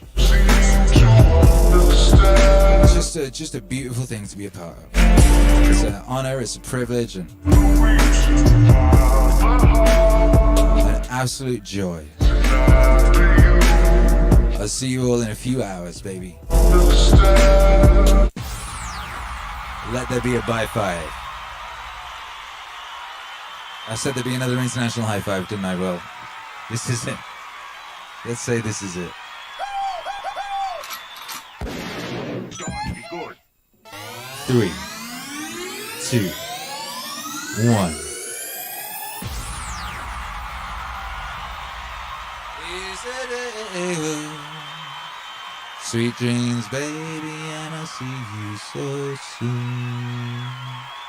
just a beautiful thing to be a part of. It's an honor, it's a privilege, and an absolute joy. I'll see you all in a few hours, baby. Let there be a bye five. I said there'd be another international high five, didn't I? Well, this is it. Let's say this is it. 3, 2, 1. Sweet dreams, baby, and I'll see you so soon.